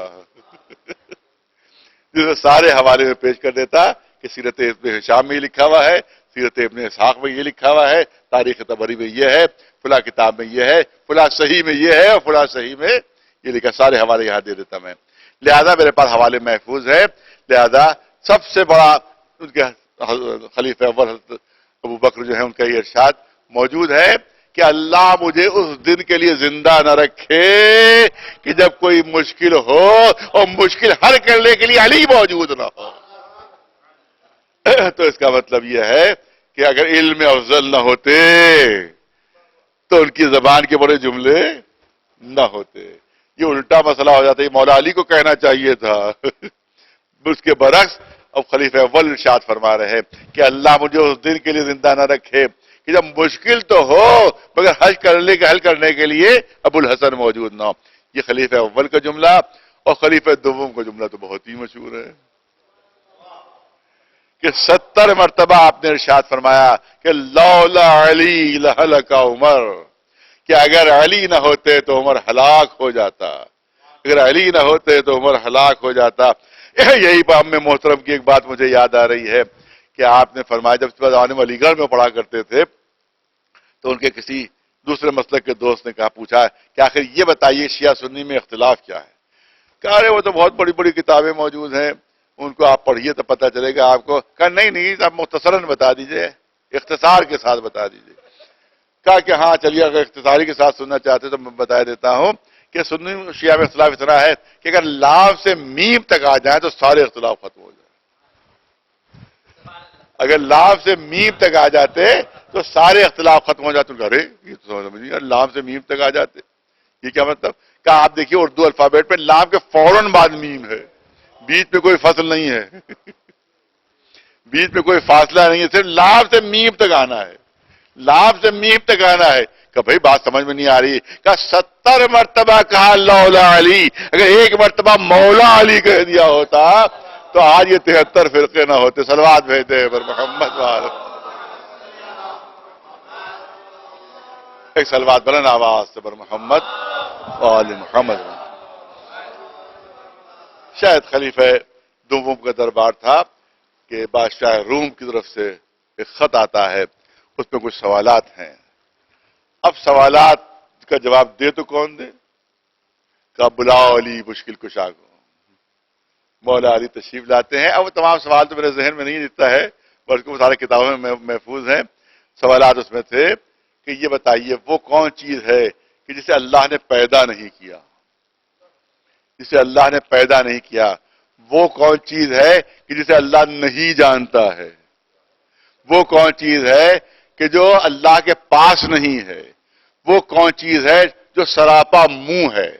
جس سارے حوالے میں پیش کر دیتا کہ سیرت ابن ہشام میں یہ لکھا ہوا ہے، سیرت ابن اسحاق میں یہ لکھا ہوا ہے، تاریخ طبری میں یہ ہے، فلاں کتاب میں یہ ہے، فلاں صحیح میں یہ ہے، اور فلاں صحیح میں یہ لکھا. سارے حوالے یہاں دے دیتا میں. لہذا میرے پاس حوالے محفوظ ہے. لہذا سب سے بڑا ان کے خلیفہ اول حضرت ابو بکر جو ہے ان کا یہ ارشاد موجود ہے کہ اللہ مجھے اس دن کے لیے زندہ نہ رکھے کہ جب کوئی مشکل ہو اور مشکل حل کرنے کے لیے علی موجود نہ ہو. تو اس کا مطلب یہ ہے کہ اگر علم افضل نہ ہوتے تو ان کی زبان کے بڑے جملے نہ ہوتے. یہ الٹا مسئلہ ہو جاتا ہے. مولا علی کو کہنا چاہیے تھا. اس کے برعکس اب خلیفہ اول ارشاد فرما رہے ہیں کہ اللہ مجھے اس دن کے لیے زندہ نہ رکھے کہ جب مشکل تو ہو مگر حل کرنے کے لیے ابو الحسن موجود نہ ہو. یہ خلیفہ اول کا جملہ. اور خلیفہ دوم کا جملہ تو بہت ہی مشہور ہے کہ 70 مرتبہ آپ نے ارشاد فرمایا کہ لولا علی لہلک عمر، کہ اگر علی نہ ہوتے تو عمر ہلاک ہو جاتا، اگر علی نہ ہوتے تو عمر ہلاک ہو جاتا. یہی ہم میں محترم کی ایک بات مجھے یاد آ رہی ہے کہ آپ نے فرمایا جب زمانے میں علی گڑھ میں پڑھا کرتے تھے تو ان کے کسی دوسرے مسلک کے دوست نے کہا پوچھا کہ آخر یہ بتائیے شیعہ سنی میں اختلاف کیا ہے؟ کہا ارے وہ تو بہت بڑی بڑی کتابیں موجود ہیں، ان کو آپ پڑھیے تو پتہ چلے گا آپ کو۔ کہا نہیں آپ مختصراً بتا دیجئے، اختصار کے ساتھ بتا دیجئے۔ کہا کہ ہاں چلیے اگر اختصاری کے ساتھ سننا چاہتے تو میں بتا دیتا ہوں کہ سنی شیعہ میں اختلاف اتنا ہے کہ اگر لام سے میم تک آ جائیں تو سارے اختلاف ختم ہو جائیں۔ اگر لام سے میم تک آ جاتے تو سارے اختلاف ختم ہو جاتے۔ ارے یہ تو سمجھ نہیں، لام سے میم تک آ جاتے یہ کیا مطلب؟ کہا آپ دیکھیے اردو الفابیٹ پہ لام کے فوراً بعد میم ہے، بیچ میں کوئی فصل نہیں ہے، بیچ میں کوئی فاصلہ نہیں ہے، صرف لام سے میم تک آنا ہے، لام سے میم تک آنا ہے۔ کہ بھائی بات سمجھ میں نہیں آ رہی۔ کہا 70 مرتبہ کہا لولا علی، اگر ایک مرتبہ مولا علی کہہ دیا ہوتا تو آج یہ 73 فرقے نہ ہوتے۔ صلوات بھیجتے پر محمد وآلہ۔ ایک صلوات بلند آواز سے پر محمد وآل محمد۔ شاید خلیفہ دوم کا دربار تھا کہ بادشاہ روم کی طرف سے ایک خط آتا ہے، اس میں کچھ سوالات ہیں۔ اب سوالات کا جواب دے تو کون دے؟ کہ بلاؤ علی مشکل کشا کو۔ مولا علی تشریف لاتے ہیں۔ اب وہ تمام سوال تو میرے ذہن میں نہیں دکھتا ہے، بلکہ وہ سارے کتابوں میں محفوظ ہیں۔ سوالات اس میں تھے کہ یہ بتائیے وہ کون چیز ہے کہ جسے اللہ نے پیدا نہیں کیا، جسے اللہ نے پیدا نہیں کیا؟ وہ کون چیز ہے کہ جسے اللہ نہیں جانتا ہے؟ وہ کون چیز ہے کہ جو اللہ کے پاس نہیں ہے؟ وہ کون چیز ہے جو سراپا منہ ہے؟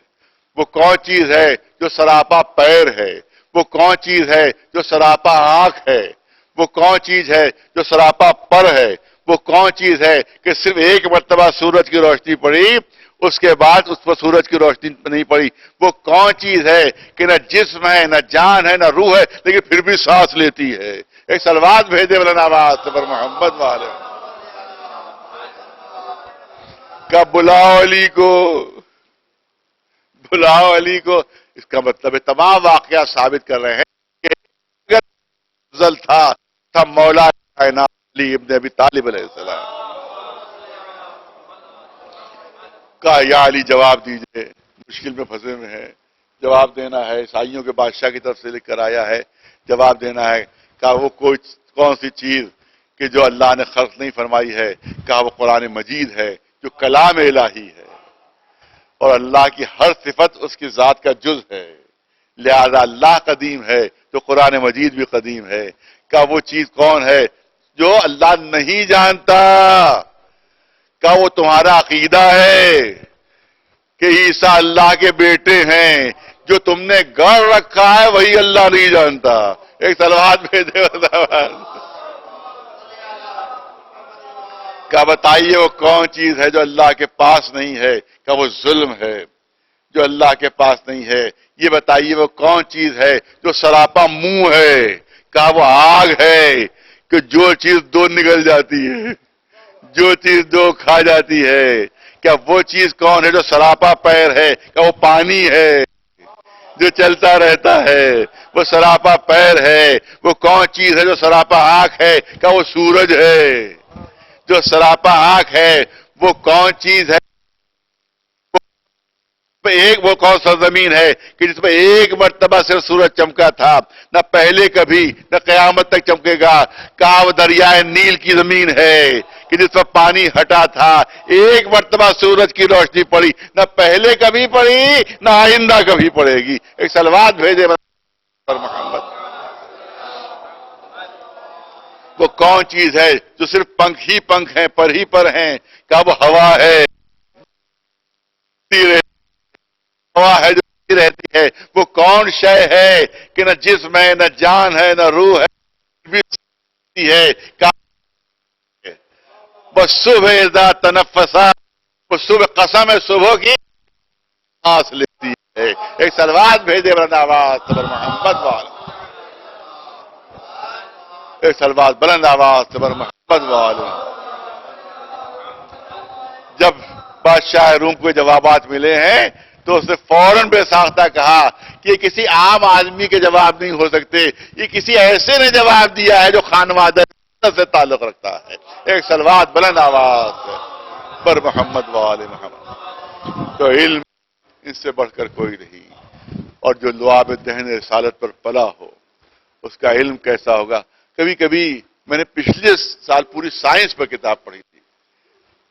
وہ کون چیز ہے جو سراپا پیر ہے؟ وہ کون چیز ہے جو سراپا آنکھ ہے؟ وہ کون چیز ہے جو سراپا پر ہے؟ وہ کون چیز ہے کہ صرف ایک مرتبہ سورج کی روشنی پڑی اس کے بعد اس پر سورج کی روشنی نہیں پڑی؟ وہ کون چیز ہے کہ نہ جسم ہے نہ جان ہے نہ روح ہے لیکن پھر بھی سانس لیتی ہے؟ ایک صلوات بھیجے مولانا آواز سے پر محمد والے۔ کہ بلاؤ علی کو، بلاؤ علی کو۔ اس کا مطلب ہے تمام واقعات ثابت کر رہے ہیں کہ اگر افضل تھا مولا کائنات علی ابن ابی طالب علیہ السلام۔ کہا یا علی جواب دیجئے، مشکل میں پھنسے ہوئے ہیں، جواب دینا ہے، عیسائیوں کے بادشاہ کی طرف سے لکھ کر آیا ہے، جواب دینا ہے۔ کہا وہ کون سی چیز کہ جو اللہ نے خلق نہیں فرمائی ہے؟ کہا وہ قرآن مجید ہے جو کلام الہی ہے، اور اللہ کی ہر صفت اس کی ذات کا جز ہے، لہذا اللہ قدیم ہے تو قرآن مجید بھی قدیم ہے۔ کہا وہ چیز کون ہے جو اللہ نہیں جانتا؟ کہا وہ تمہارا عقیدہ ہے کہ عیسیٰ اللہ کے بیٹے ہیں، جو تم نے گڑھ رکھا ہے وہی اللہ نہیں جانتا۔ ایک صلوات بھیجے۔ کہا بتائیے وہ کون چیز ہے جو اللہ کے پاس نہیں ہے؟ کہا وہ ظلم ہے جو اللہ کے پاس نہیں ہے۔ یہ بتائیے وہ کون چیز ہے جو سراپا منہ ہے؟ کہا وہ آگ ہے کہ جو چیز دو نگل جاتی ہے، جو چیز دو کھا جاتی ہے۔ کیا وہ چیز کون ہے جو سراپا پیر ہے؟ کیا وہ پانی ہے جو چلتا رہتا ہے؟ وہ سراپا پیر ہے۔ وہ کون چیز ہے جو سراپا آنکھ ہے؟ کیا وہ سورج ہے جو سراپا آنکھ ہے؟ وہ کون چیز ہے؟ وہ کون سا زمین ہے کہ جس میں ایک مرتبہ صرف سورج چمکا تھا، نہ پہلے کبھی نہ قیامت تک چمکے گا؟ کہا وہ دریائے نیل کی زمین ہے کہ جس پر پانی ہٹا تھا، ایک مرتبہ سورج کی روشنی پڑی، نہ پہلے کبھی پڑی نہ آئندہ کبھی پڑے گی۔ ایک صلوات بھیجے پر محمد۔ وہ کون چیز ہے جو صرف پنکھ ہی پنکھ ہیں، پر ہی پر ہیں؟ کہا وہ ہوا ہے، ہوا ہے جو رہتی ہے۔ وہ کون شے ہے کہ نہ جسم ہے نہ جان ہے نہ روح ہے؟ وہ صبح اذا تنفسا، وہ صبح قسم ہے صبح کی سانس لیتی ہے۔ ایک صلوات بھیجے بلند آواز پر محمد والا۔ ایک صلوات بلند آواز پر محمد والا۔ جب بادشاہ روم کو جوابات ملے ہیں تو اس نے فوراً بے ساختہ کہا کہ یہ کسی عام آدمی کے جواب نہیں ہو سکتے، یہ کسی ایسے نے جواب دیا ہے جو خانوادہ سے تعلق رکھتا ہے۔ ایک صلوات بلند آواز ہے۔ پر محمد وآل محمد. تو علم اس سے بڑھ کر کوئی نہیں. اور جو لعاب دہن رسالت پر پلا ہو اس کا علم کیسا ہوگا. کبھی کبھی میں نے پچھلے سال پوری سائنس پر کتاب پڑھی تھی.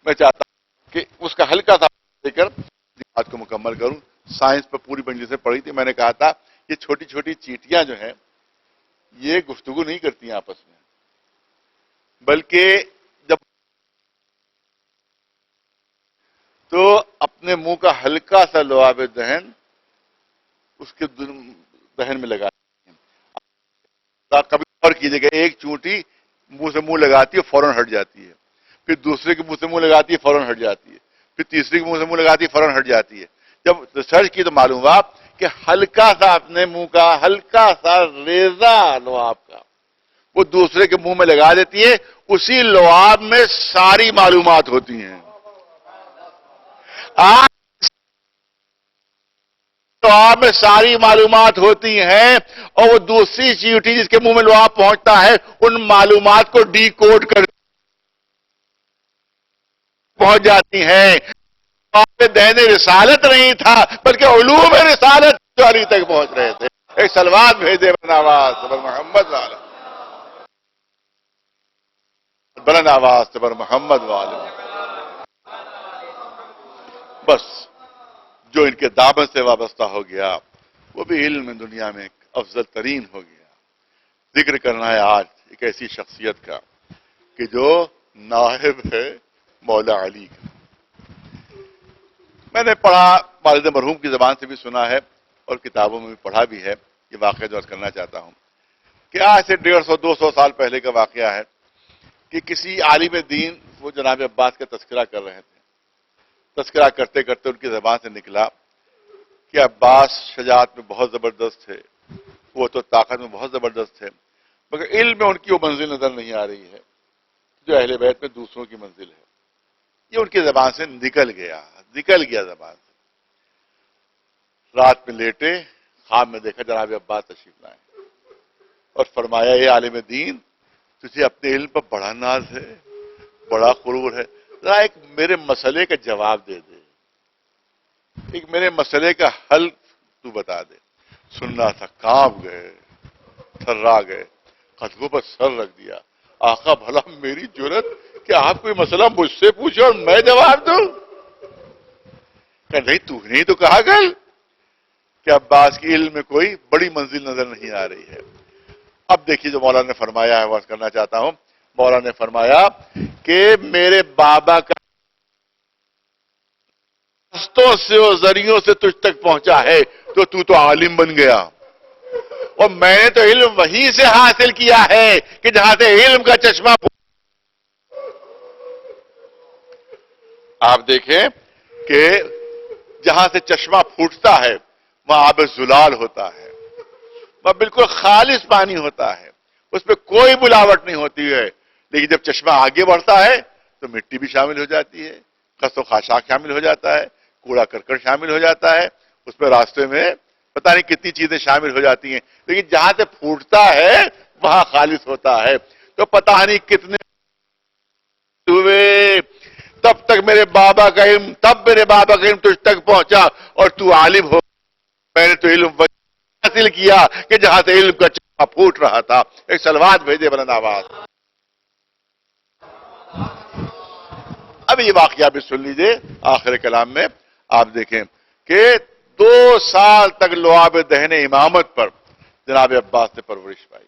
میں چاہتا ہوں کہ اس کا ہلکا سا لے کر بات کو مکمل کروں. سائنس پر پوری بنجی سے پڑھی تھی. میں نے کہا تھا یہ چھوٹی چھوٹی چیٹیاں جو ہیں یہ گفتگو نہیں کرتی ہیں آپس میں، بلکہ جب تو اپنے منہ کا ہلکا سا لعاب دہن اس کے دہن میں لگاتی ہیں. کبھی اور کیجیے گا، ایک چونٹی منہ سے منہ لگاتی ہے فوراً ہٹ جاتی ہے، پھر دوسرے کے منہ سے منہ لگاتی ہے فوراً ہٹ جاتی ہے، پھر تیسرے کے منہ سے منہ لگاتی ہے فوراً ہٹ جاتی ہے. جب ریسرچ کی تو معلوم ہوا کہ ہلکا سا اپنے منہ کا ہلکا سا ریزہ لعاب کا وہ دوسرے کے منہ میں لگا دیتی ہے، اسی لعاب میں ساری معلومات ہوتی ہیں. آج لعاب میں ساری معلومات ہوتی ہیں اور وہ دوسری چیٹی جس کے منہ میں لعاب پہنچتا ہے ان معلومات کو ڈی کوڈ کر پہنچ جاتی ہیں. دہن رسالت نہیں تھا بلکہ علوم رسالت جو علی تک پہنچ رہے تھے. ایک سلوات بھیجے بلند آواز پر محمد والا، بلند آواز پر محمد والا. بس جو ان کے دامن سے وابستہ ہو گیا وہ بھی علم دنیا میں افضل ترین ہو گیا. ذکر کرنا ہے آج ایک ایسی شخصیت کا کہ جو نائب ہے مولا علی کا. میں نے پڑھا، والد مرحوم کی زبان سے بھی سنا ہے اور کتابوں میں بھی پڑھا بھی ہے. یہ واقعہ جو عرض کرنا چاہتا ہوں کہ آج سے 150-200 سال پہلے کا واقعہ ہے کہ کسی عالم دین وہ جناب عباس کا تذکرہ کر رہے تھے. تذکرہ کرتے کرتے ان کی زبان سے نکلا کہ عباس شجاعت میں بہت زبردست تھے، وہ تو طاقت میں بہت زبردست تھے، مگر علم میں ان کی وہ منزل نظر نہیں آ رہی ہے جو اہل بیت میں دوسروں کی منزل ہے. یہ ان کی زبان سے نکل گیا زبان سے. رات میں لیٹے، خواب میں دیکھا جناب عباس تشریف لائے اور فرمایا اے عالم دین تجھے اپنے علم پر بڑا ناز ہے، بڑا غرور ہے، ذرا ایک میرے مسئلے کا جواب دے دے، ایک میرے مسئلے کا حل تو بتا دے. سننا تھا، کانپ گئے، تھرا گئے، قدموں پر سر رکھ دیا. آقا بھلا میری جرت کہ آپ کوئی مسئلہ مجھ سے پوچھے اور میں جواب دوں؟ کہ نہیں تو نے تو کہا کل کہ عباس کی علم میں کوئی بڑی منزل نظر نہیں آ رہی ہے. اب دیکھیے جو مولانا نے فرمایا ہے وہ عرض کرنا چاہتا ہوں. مولانا نے فرمایا کہ میرے بابا کا رستوں سے اور ذریعوں سے تجھ تک پہنچا ہے تو عالم بن گیا، اور میں نے تو علم وہیں سے حاصل کیا ہے کہ جہاں سے علم کا چشمہ. آپ دیکھیں کہ جہاں سے چشمہ پھوٹتا ہے وہاں آب زلال ہوتا ہے، وہ بالکل خالص پانی ہوتا ہے، اس میں کوئی ملاوٹ نہیں ہوتی ہے. لیکن جب چشمہ آگے بڑھتا ہے تو مٹی بھی شامل ہو جاتی ہے، خس و خاشاک شامل ہو جاتا ہے، کوڑا کرکٹ شامل ہو جاتا ہے، اس میں راستے میں پتہ نہیں کتنی چیزیں شامل ہو جاتی ہیں. لیکن جہاں سے پھوٹتا ہے وہاں خالص ہوتا ہے. تو پتہ نہیں کتنے ہوئے تب تک میرے بابا کا علم، تب میرے بابا کا علم تجھ تک پہنچا اور تو عالم ہو. میں نے تو علم حاصل کیا کہ جہاں سے علم کا چشمہ پھوٹ رہا تھا. ایک سلوات بھیجے بلند آواز. اب یہ واقعہ بھی سن لیجئے آخر کلام میں. آپ دیکھیں کہ 2 سال تک لعاب دہن امامت پر جناب عباس نے پرورش پائی.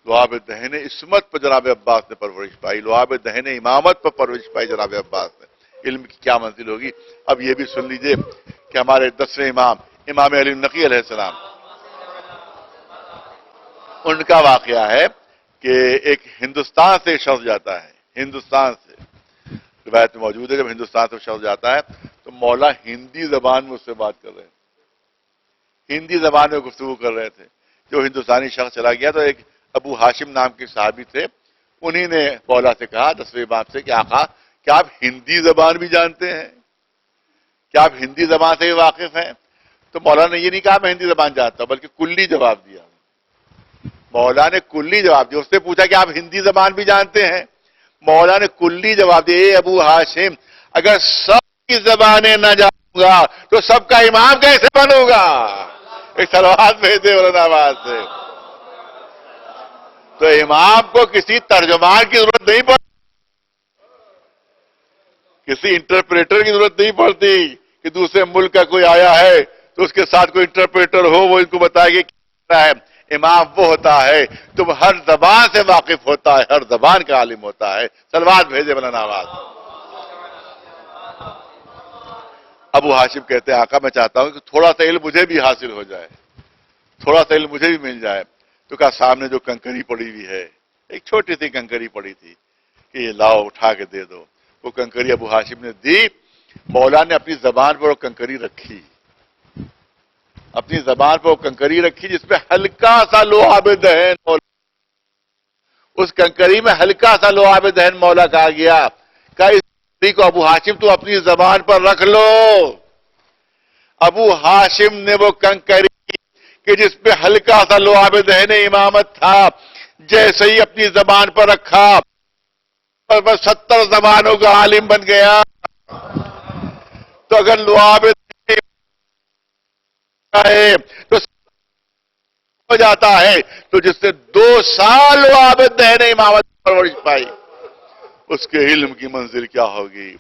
لعاب دہن عصمت پر جناب عباس نے پرورش پائی، لعاب دہن امامت پر پرورش پائی جناب عباس نے. علم کی کیا منزل ہوگی. اب یہ بھی سن لیجئے کہ ہمارے 10ویں امام علی نقی علیہ السلام، ان کا واقعہ ہے کہ ایک ہندوستان سے شخص جاتا ہے، ہندوستان سے روایت میں موجود ہے. جب ہندوستان سے شخص جاتا ہے تو مولا ہندی زبان میں اس سے بات کر رہے ہیں، ہندی زبان میں گفتگو کر رہے تھے. جو ہندوستانی شخص چلا گیا تو ایک ابو ہاشم نام کے صحابی تھے، انہی نے مولا سے کہا 10ویں امام سے کہ آقا کیا آپ ہندی زبان بھی جانتے ہیں، کیا آپ ہندی زبان سے بھی واقف ہیں؟ تو مولا نے یہ نہیں کہا میں ہندی زبان جانتا ہوں، بلکہ کلی جواب دیا. مولا نے کلی جواب دیا. اس نے پوچھا کہ آپ ہندی زبان بھی جانتے ہیں؟ مولا نے کلی جواب دیا، اے ابو ہاشم اگر سب کی زبانیں نہ جانوں گا تو سب کا امام کیسے بنوں گا؟ ایک سلوات بھیجے مولانا آباد سے. تو امام کو کسی ترجمان کی ضرورت نہیں پڑتی، کسی انٹرپریٹر کی ضرورت نہیں پڑتی کہ دوسرے ملک کا کوئی آیا ہے تو اس کے ساتھ کوئی انٹرپریٹر ہو، وہ ان کو بتائے کہ کیا ہے. امام وہ ہوتا ہے تم ہر زبان سے واقف ہوتا ہے، ہر زبان کا عالم ہوتا ہے. سلوات بھیجے مولانا آباد. ابو ہاشم کہتے ہیں آقا میں چاہتا ہوں کہ تھوڑا سا علم مجھے بھی حاصل ہو جائے، تھوڑا سا علم مجھے بھی مل جائے. تو کہا سامنے جو کنکری پڑی ہوئی ہے، ایک چھوٹی سی کنکری پڑی تھی کہ یہ لاؤ اٹھا کے دے دو. وہ کنکری ابو ہاشم نے دی. مولا نے اپنی زبان پر وہ کنکری رکھی، اپنی زبان پر وہ کنکری رکھی جس پہ ہلکا سا لعاب دہن، اس کنکری میں ہلکا سا لعاب دہن مولا کہا گیا کہ اس کنکری کو ابو ہاشم تو اپنی زبان پر رکھ لو. ابو ہاشم نے وہ کنکری کہ جس پہ ہلکا سا لعاب دہن امامت تھا جیسے ہی اپنی زبان پر رکھا، 70 زبانوں کا عالم بن گیا. تو اگر لعاب ہے تو ہو جاتا ہے، تو جس نے 2 سال لعاب دہن امامت پرورش پائی اس کے علم کی منزل کیا ہوگی؟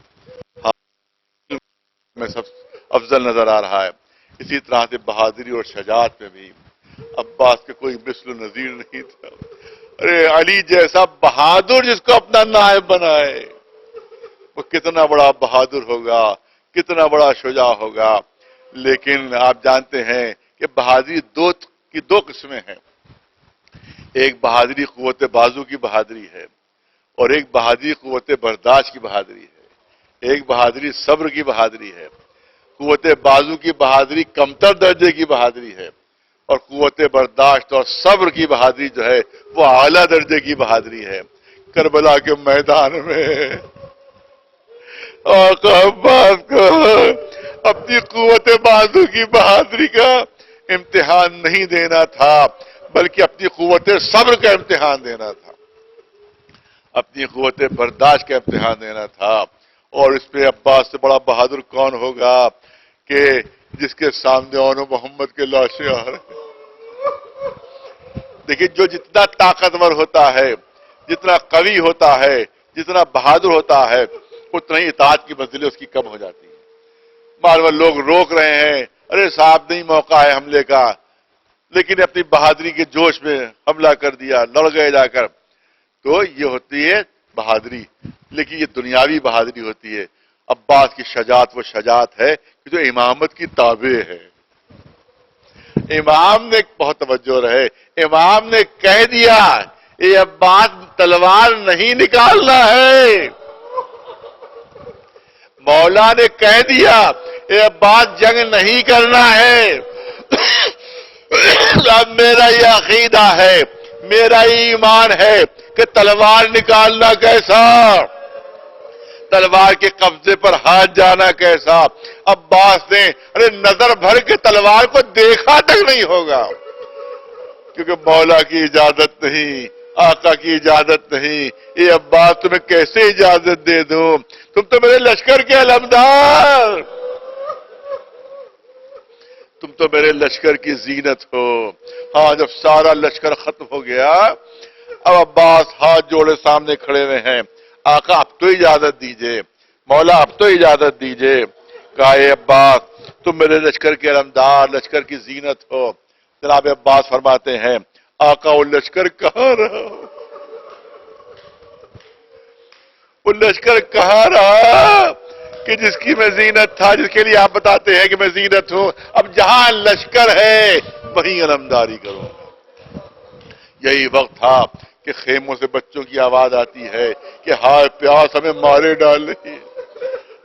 میں سب افضل نظر آ رہا ہے. اسی طرح سے بہادری اور شجاعت میں بھی عباس کے کوئی مثل و نظیر نہیں تھا. ارے علی جیسا بہادر جس کو اپنا نائب بنائے، وہ کتنا بڑا بہادر ہوگا، کتنا بڑا شجاع ہوگا. لیکن آپ جانتے ہیں کہ بہادری کی دو قسمیں ہیں. ایک بہادری قوت بازو کی بہادری ہے اور ایک بہادری قوت برداشت کی بہادری ہے. ایک بہادری صبر کی بہادری ہے. قوت بازو کی بہادری کمتر درجے کی بہادری ہے اور قوت برداشت اور صبر کی بہادری جو ہے وہ اعلیٰ درجے کی بہادری ہے. کربلا کے میدان میں آقا عباس کو اپنی قوت بازو کی بہادری کا امتحان نہیں دینا تھا بلکہ اپنی قوت صبر کا امتحان دینا تھا، اپنی قوت برداشت کا امتحان دینا تھا. اور اس پہ عباس سے بڑا بہادر کون ہوگا کہ جس کے سامنے اون محمد کے لاشیں آ رہے ہیں. دیکھیں جو جتنا طاقتور ہوتا ہے، جتنا قوی ہوتا ہے، جتنا بہادر ہوتا ہے، اتنا ہی اطاعت کی منزلیں اس کی کم ہو جاتی ہیں. بار بار لوگ روک رہے ہیں، ارے صاحب نہیں موقع ہے حملے کا، لیکن اپنی بہادری کے جوش میں حملہ کر دیا، لڑ گئے جا کر. تو یہ ہوتی ہے بہادری، لیکن یہ دنیاوی بہادری ہوتی ہے. عباس کی شجاعت وہ شجاعت ہے کہ جو امامت کی تابع ہے. امام نے بہت توجہ رہے، امام نے کہہ دیا اے عباس تلوار نہیں نکالنا ہے. مولا نے کہہ دیا اے عباس جنگ نہیں کرنا ہے. اب میرا یہ عقیدہ ہے، میرا یہ ایمان ہے کہ تلوار نکالنا کیسا، تلوار کے قبضے پر ہاتھ جانا کیسا. عباس نے نظر بھر کے تلوار کو دیکھا تک نہیں ہوگا کیونکہ مولا کی اجازت نہیں، آقا کی اجازت نہیں. یہ عباس تمہیں کیسے اجازت دے دوں، تم تو میرے لشکر کے علمدار، تم تو میرے لشکر کی زینت ہو. ہاں جب سارا لشکر ختم ہو گیا اب عباس ہاتھ جوڑے سامنے کھڑے ہوئے ہیں. آقا اب تو اجازت دیجئے، مولا اب تو اجازت دیجئے. کہا اے عباس تم میرے لشکر کے علمدار، لشکر کی زینت ہو. جناب عباس فرماتے ہیں آقا وہ لشکر کہاں رہا، وہ لشکر کہاں رہا کہ جس کی میں زینت تھا، جس کے لیے آپ بتاتے ہیں کہ میں زینت ہوں. اب جہاں لشکر ہے وہیں علمداری کروں. یہی وقت تھا کہ خیموں سے بچوں کی آواز آتی ہے کہ ہائے پیاس ہمیں مارے ڈال رہی ہے،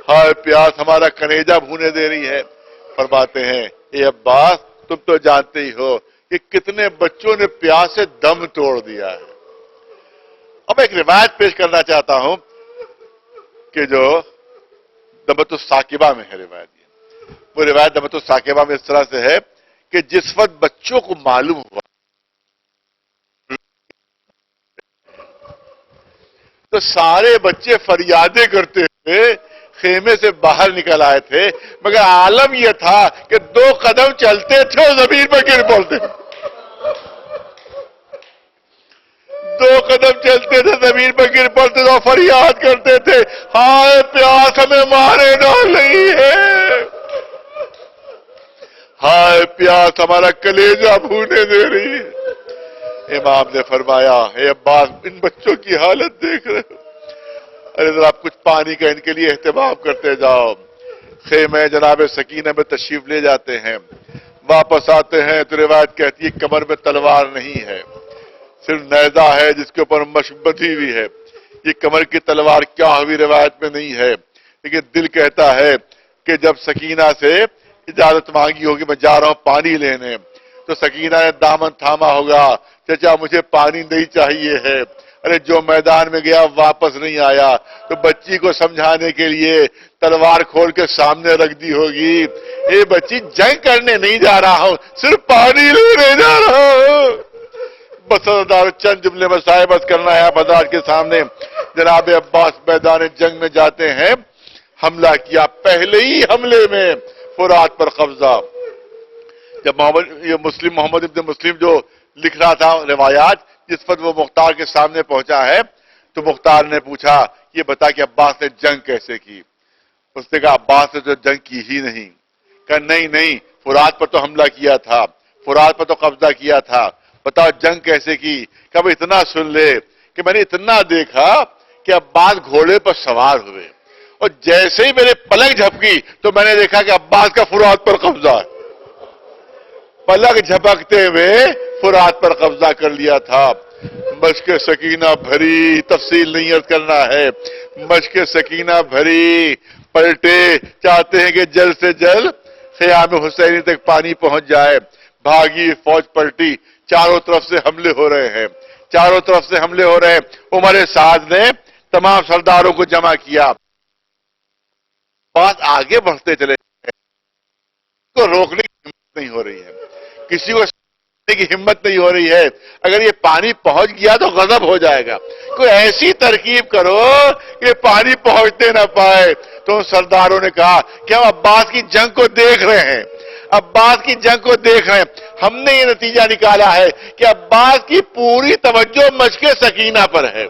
ہائے پیاس ہمارا کلیجہ بھونے دے رہی ہے. فرماتے ہیں اے عباس تم تو جانتے ہی ہو کہ کتنے بچوں نے پیاس سے دم توڑ دیا ہے. اب ایک روایت پیش کرنا چاہتا ہوں کہ جو دمت الثاقبہ میں ہے روایت. وہ روایت دمت الثاقبہ میں اس طرح سے ہے کہ جس وقت بچوں کو معلوم ہوا تو سارے بچے فریادیں کرتے تھے، خیمے سے باہر نکل آئے تھے، مگر عالم یہ تھا کہ 2 قدم چلتے تھے اور زمین پر گر پڑتے تھے۔ 2 قدم چلتے تھے، زمین پر گر پڑتے تھے اور فریاد کرتے تھے، ہائے پیاس ہمیں مارے ڈال رہی ہے، ہائے پیاس ہمارا کلیجہ بھونے دے رہی ہے۔ امام نے فرمایا، اے عباس، ان بچوں کی حالت دیکھ رہے ہو، ارے ذرا آپ کچھ پانی کا ان کے لیے اہتمام کرتے جاؤ۔ خیمہ جناب سکینہ میں تشریف لے جاتے ہیں، واپس آتے ہیں تو روایت کہتی ہے کمر میں تلوار نہیں ہے، صرف نیزہ ہے جس کے اوپر مشق بندھی ہوئی ہے۔ یہ کمر کی تلوار کیا ہوئی روایت میں نہیں ہے، لیکن دل کہتا ہے کہ جب سکینہ سے اجازت مانگی ہوگی میں جا رہا ہوں پانی لینے، تو سکینہ نے دامن تھاما ہوگا، چچا مجھے پانی نہیں چاہیے ہے۔ ارے جو میدان میں گیا واپس نہیں آیا، تو بچی کو سمجھانے کے لیے تلوار کھول کے سامنے رکھ دی ہوگی، اے بچی جنگ کرنے نہیں جا رہا ہوں، صرف پانی لینے جا رہا ہوں۔ بس چند جملے میں بس کرنا ہے آپ حضرات کے سامنے۔ جناب عباس میدان جنگ میں جاتے ہیں، حملہ کیا، پہلے ہی حملے میں فرات پر قبضہ۔ جب محمد ابن مسلم جو لکھ رہا تھا روایات، جس پر وہ مختار کے سامنے پہنچا ہے، تو مختار نے پوچھا یہ بتا کہ عباس نے جنگ کیسے کی؟ اس نے کہا عباس نے تو جنگ کی ہی نہیں۔ کہا نہیں، فرات پر تو حملہ کیا تھا، فرات پر تو قبضہ کیا تھا، بتاؤ جنگ کیسے کی؟ کب اتنا سن لے کہ میں نے اتنا دیکھا کہ عباس گھوڑے پر سوار ہوئے، اور جیسے ہی میرے پلک جھپکی تو میں نے دیکھا کہ عباس کا فرات پر قبضہ ہے۔ پلک جھپکتے ہوئے فرات پر قبضہ کر لیا تھا۔ مشق سکینہ بھری، تفصیل نہیں عرض کرنا ہے، مشق سکینہ بھری، پلٹے، چاہتے ہیں کہ جلد سے جلد خیام حسینی تک پانی پہنچ جائے، بھاگی فوج پلٹی، چاروں طرف سے حملے ہو رہے ہیں، چاروں طرف سے حملے ہو رہے ہیں۔ عمر سعد نے تمام سرداروں کو جمع کیا، بات آگے بڑھتے چلے کو روکنے کی ہمت نہیں ہو رہی ہے، کسی کو روکنے کی ہمت نہیں ہو رہی ہے۔ اگر یہ پانی پہنچ گیا تو غضب ہو جائے گا، کوئی ایسی ترکیب کرو کہ پانی پہنچتے نہ پائے۔ تو سرداروں نے کہا کہ ہم عباس کی جنگ کو دیکھ رہے ہیں، عباس کی جنگ کو دیکھ رہے ہیں، ہم نے یہ نتیجہ نکالا ہے کہ عباس کی پوری توجہ مشق سکینہ پر ہے،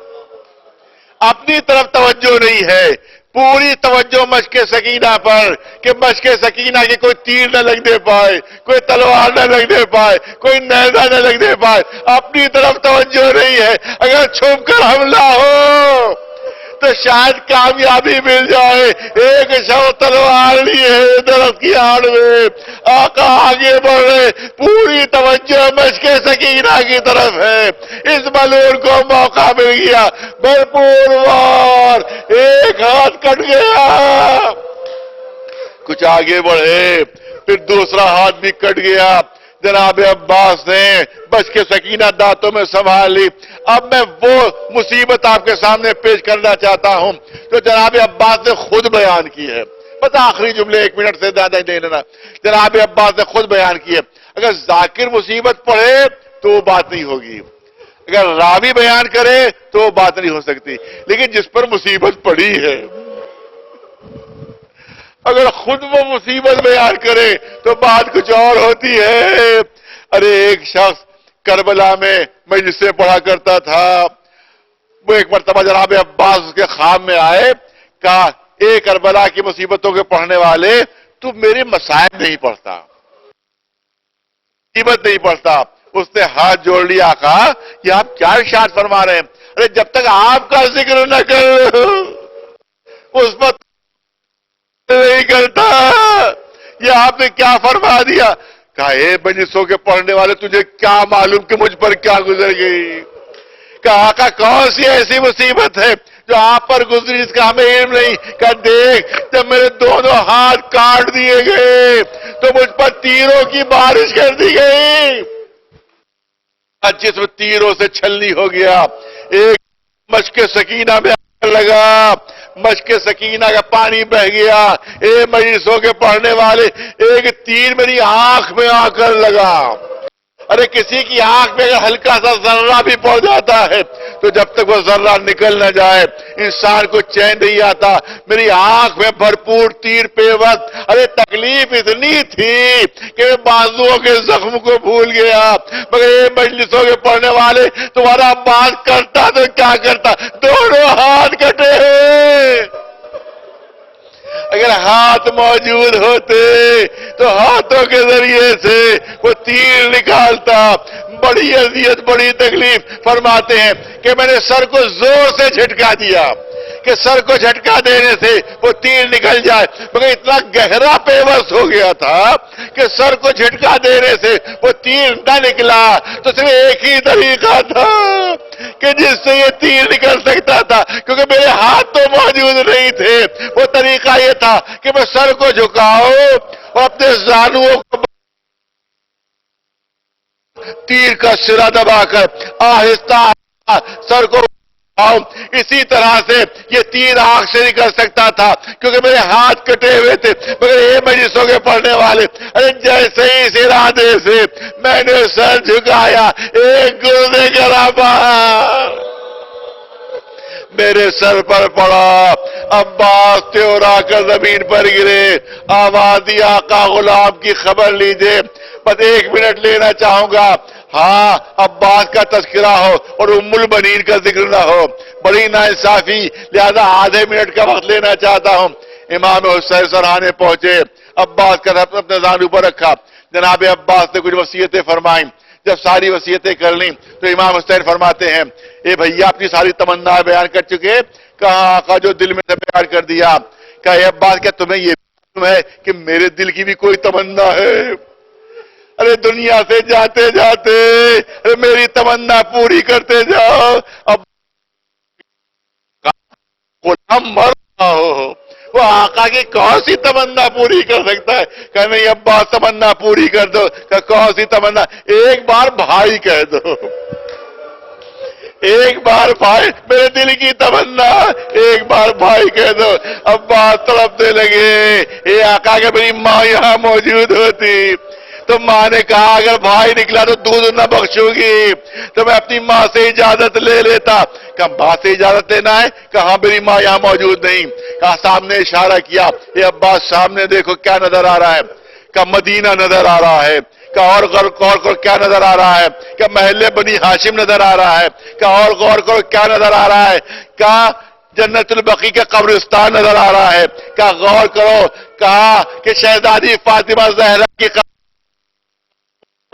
اپنی طرف توجہ نہیں ہے، پوری توجہ مشق سکینہ پر، کہ مشق سکینہ کے کوئی تیر نہ لگ دے پائے، کوئی تلوار نہ لگ دے پائے، کوئی نیزہ نہ لگ دے پائے، اپنی طرف توجہ نہیں ہے۔ اگر چھپ کر حملہ ہو تو شاید کامیابی مل جائے۔ ایک شخص تلوار لیے ہے درخت کی آڑ میں، آقا آگے بڑھ رہے، پوری توجہ مشق سکینہ کی طرف ہے۔ اس ملعون کو موقع مل گیا، بھرپور وار، ایک ہاتھ کٹ گیا، کچھ آگے بڑھے، پھر دوسرا ہاتھ بھی کٹ گیا۔ جناب عباس نے بچ کے سکینہ دانتوں میں سنبھال لی۔ اب میں وہ مصیبت آپ کے سامنے پیش کرنا چاہتا ہوں جو جناب عباس نے خود بیان کی ہے، بس آخری جملے 1 منٹ سے زیادہ ہی دینا۔ جناب عباس نے خود بیان کی ہے، اگر ذاکر مصیبت پڑھے تو وہ بات نہیں ہوگی، اگر راوی بیان کرے تو وہ بات نہیں ہو سکتی، لیکن جس پر مصیبت پڑی ہے اگر خود وہ مصیبت بیان کرے تو بات کچھ اور ہوتی ہے۔ ارے ایک شخص کربلا میں مجلسیں پڑھا کرتا تھا، وہ ایک مرتبہ جناب عباس کے خواب میں آئے، کہا اے کربلا کی مصیبتوں کے پڑھنے والے، تو میرے مسائب نہیں پڑھتا، مصیبت نہیں پڑھتا۔ اس نے ہاتھ جوڑ لیا، کہا کہ آپ کیا ارشاد فرما رہے ہیں؟ ارے جب تک آپ کا ذکر نہ کرو اس پر نہیں کرتا، یہ آپ نے کیا فرما دیا؟ کہا اے مجلسوں کے پڑھنے والے، تجھے کیا معلوم کہ مجھ پر کیا گزر گئی؟ کہا آقا کون سی ایسی مصیبت ہے جو آپ پر گزری جس کا ہمیں علم نہیں؟ کہا دیکھ، جب میرے دونوں ہاتھ کاٹ دیے گئے تو مجھ پر تیروں کی بارش کر دی گئی، جسم تیروں سے چھلنی ہو گیا، ایک مشق سکینہ میں لگا، مشق سکینہ کا پانی بہ گیا۔ اے مجلسوں کے پڑھنے والے، ایک تیر میری آنکھ میں آ کر لگا، ارے کسی کی آنکھ میں اگر ہلکا سا ذرہ بھی پڑ جاتا ہے تو جب تک وہ ذرہ نکل نہ جائے انسان کو چین نہیں آتا. میری آنکھ میں بھرپور تیر پہ وقت ارے تکلیف اتنی تھی کہ میں بازوؤں کے زخم کو بھول گیا. مگر یہ مجلسوں کے پڑھنے والے تمہارا بات کرتا تو کیا کرتا, دونوں ہاتھ کٹے ہیں. اگر ہاتھ موجود ہوتے تو ہاتھوں کے ذریعے سے وہ تیر نکالتا. بڑی اذیت بڑی تکلیف. فرماتے ہیں کہ میں نے سر کو زور سے جھٹکا دیا کہ سر کو جھٹکا دینے سے وہ تیر نکل جائے, مگر اتنا گہرا پیوست ہو گیا تھا کہ سر کو جھٹکا دینے سے وہ تیر نہ نکلا. تو صرف ایک ہی طریقہ تھا کہ جس سے یہ تیر نکل سکتا تھا, کیونکہ میرے ہاتھ تو موجود نہیں تھے. وہ طریقہ یہ تھا کہ میں سر کو جھکاؤں اور اپنے زانوؤں کو تیر کا سرا دبا کر آہستہ سر کو. اسی طرح سے یہ تیر آنکھ سے نکل سکتا تھا کیونکہ میرے ہاتھ کٹے ہوئے تھے. مگر یہ مجلسوں کے پڑھنے والے ارے جیسے ہی اس ارادے سے میں نے سر جھکایا ایک گردے گرا باہر میرے سر پر پڑا. عباس تیورا کر زمین پر گرے. آواز دی آقا غلام کی خبر لیجئے. بس 1 منٹ لینا چاہوں گا. ہاں عباس کا تذکرہ ہو اور ام البنین کا ذکر نہ ہو, بڑی ناانصافی, لہذا آدھے منٹ کا وقت لینا چاہتا ہوں. امام حسین سرحانے پہنچے, عباس کا رب اپنے زانو پر رکھا. جناب عباس نے کچھ وصیتیں فرمائیں. جب ساری وصیتیں کر لیں تو امام حسین فرماتے ہیں اے بھیا اپنی ساری تمنا بیان کر چکے؟ کہا آقا جو دل میں سے بیان کر دیا. کہا اے عباس کیا تمہیں یہ معلوم ہے کہ میرے دل کی بھی کوئی تمنا ہے؟ ارے دنیا سے جاتے جاتے میری تمنا پوری کرتے جاؤ. اب غلام مر رہا ہو, وہ آقا کی کون سی تمنا پوری کر سکتا ہے؟ کہ نہیں عباس تمنا پوری کر دو. کہ کون سی تمنا؟ ایک بار بھائی کہہ دو, ایک بار بھائی, میرے دل کی تمنا ایک بار بھائی کہہ دو. عباس تڑپنے لگے, اے آقا کہ میری ماں یہاں موجود ہوتی تو ماں نے کہا اگر بھائی نکلا تو دودھ نہ بخشوں گی تو میں اپنی ماں سے اجازت لے لیتا. کہ ماں سے اجازت لینا ہے؟ کہاں میری ماں یہاں موجود نہیں. کہا سامنے اشارہ کیا, اے عباس سامنے دیکھو کیا نظر آ رہا ہے؟ کہ مدینہ نظر آ رہا ہے. کہ اور غور کرو کیا نظر آ رہا ہے؟ کہ محلے بنی ہاشم نظر آ رہا ہے. کہ اور غور کرو کیا نظر آ رہا ہے؟ کہ جنت البقیع کا قبرستان نظر آ رہا ہے. کہ غور کرو. کہا کہ شہزادی فاطمہ زہرا کی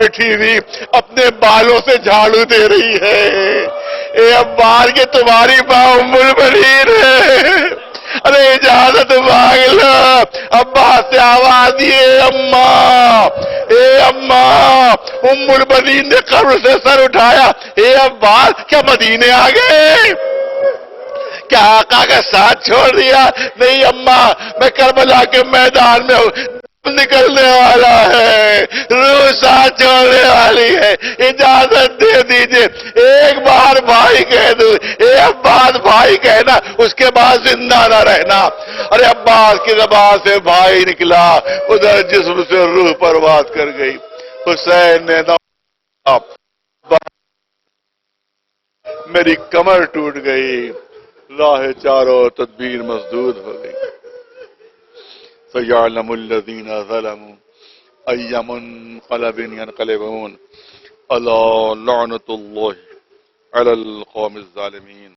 بیٹھی ہوئی اپنے بالوں سے جھاڑو دے رہی ہے. اے عباس کہ تمہاری ماں ام البنین ہے, ارے اجازت مانگ لو. عباس سے آواز دی اے اماں, اے اماں. ام البنین نے قبر سے سر اٹھایا. اے عباس کیا مدینے آ گئے؟ کیا آقا کا ساتھ چھوڑ دیا؟ نہیں اماں, میں کربلا کے میدان میں ہوں, نکلنے والا ہے, روح ساتھ چھوڑنے والی ہے, اجازت دے دیجئے. ایک بار بھائی کہہ دوں. اے عباس بھائی کہنا, اس کے بعد زندہ نہ رہنا. ارے عباس کی زبان سے بھائی نکلا, ادھر جسم سے روح پرواز کر گئی. حسین نے میری کمر ٹوٹ گئی, راہ چاروں تدبیر مسدود ہو گئی. سَيَعْلَمُ الَّذِينَ ظَلَمُوا أَيَّ مُنقَلَبٍ يَنقَلِبُونَ أَلَا لَعْنَةُ اللَّهِ عَلَى الْقَوْمِ الظَّالِمِينَ.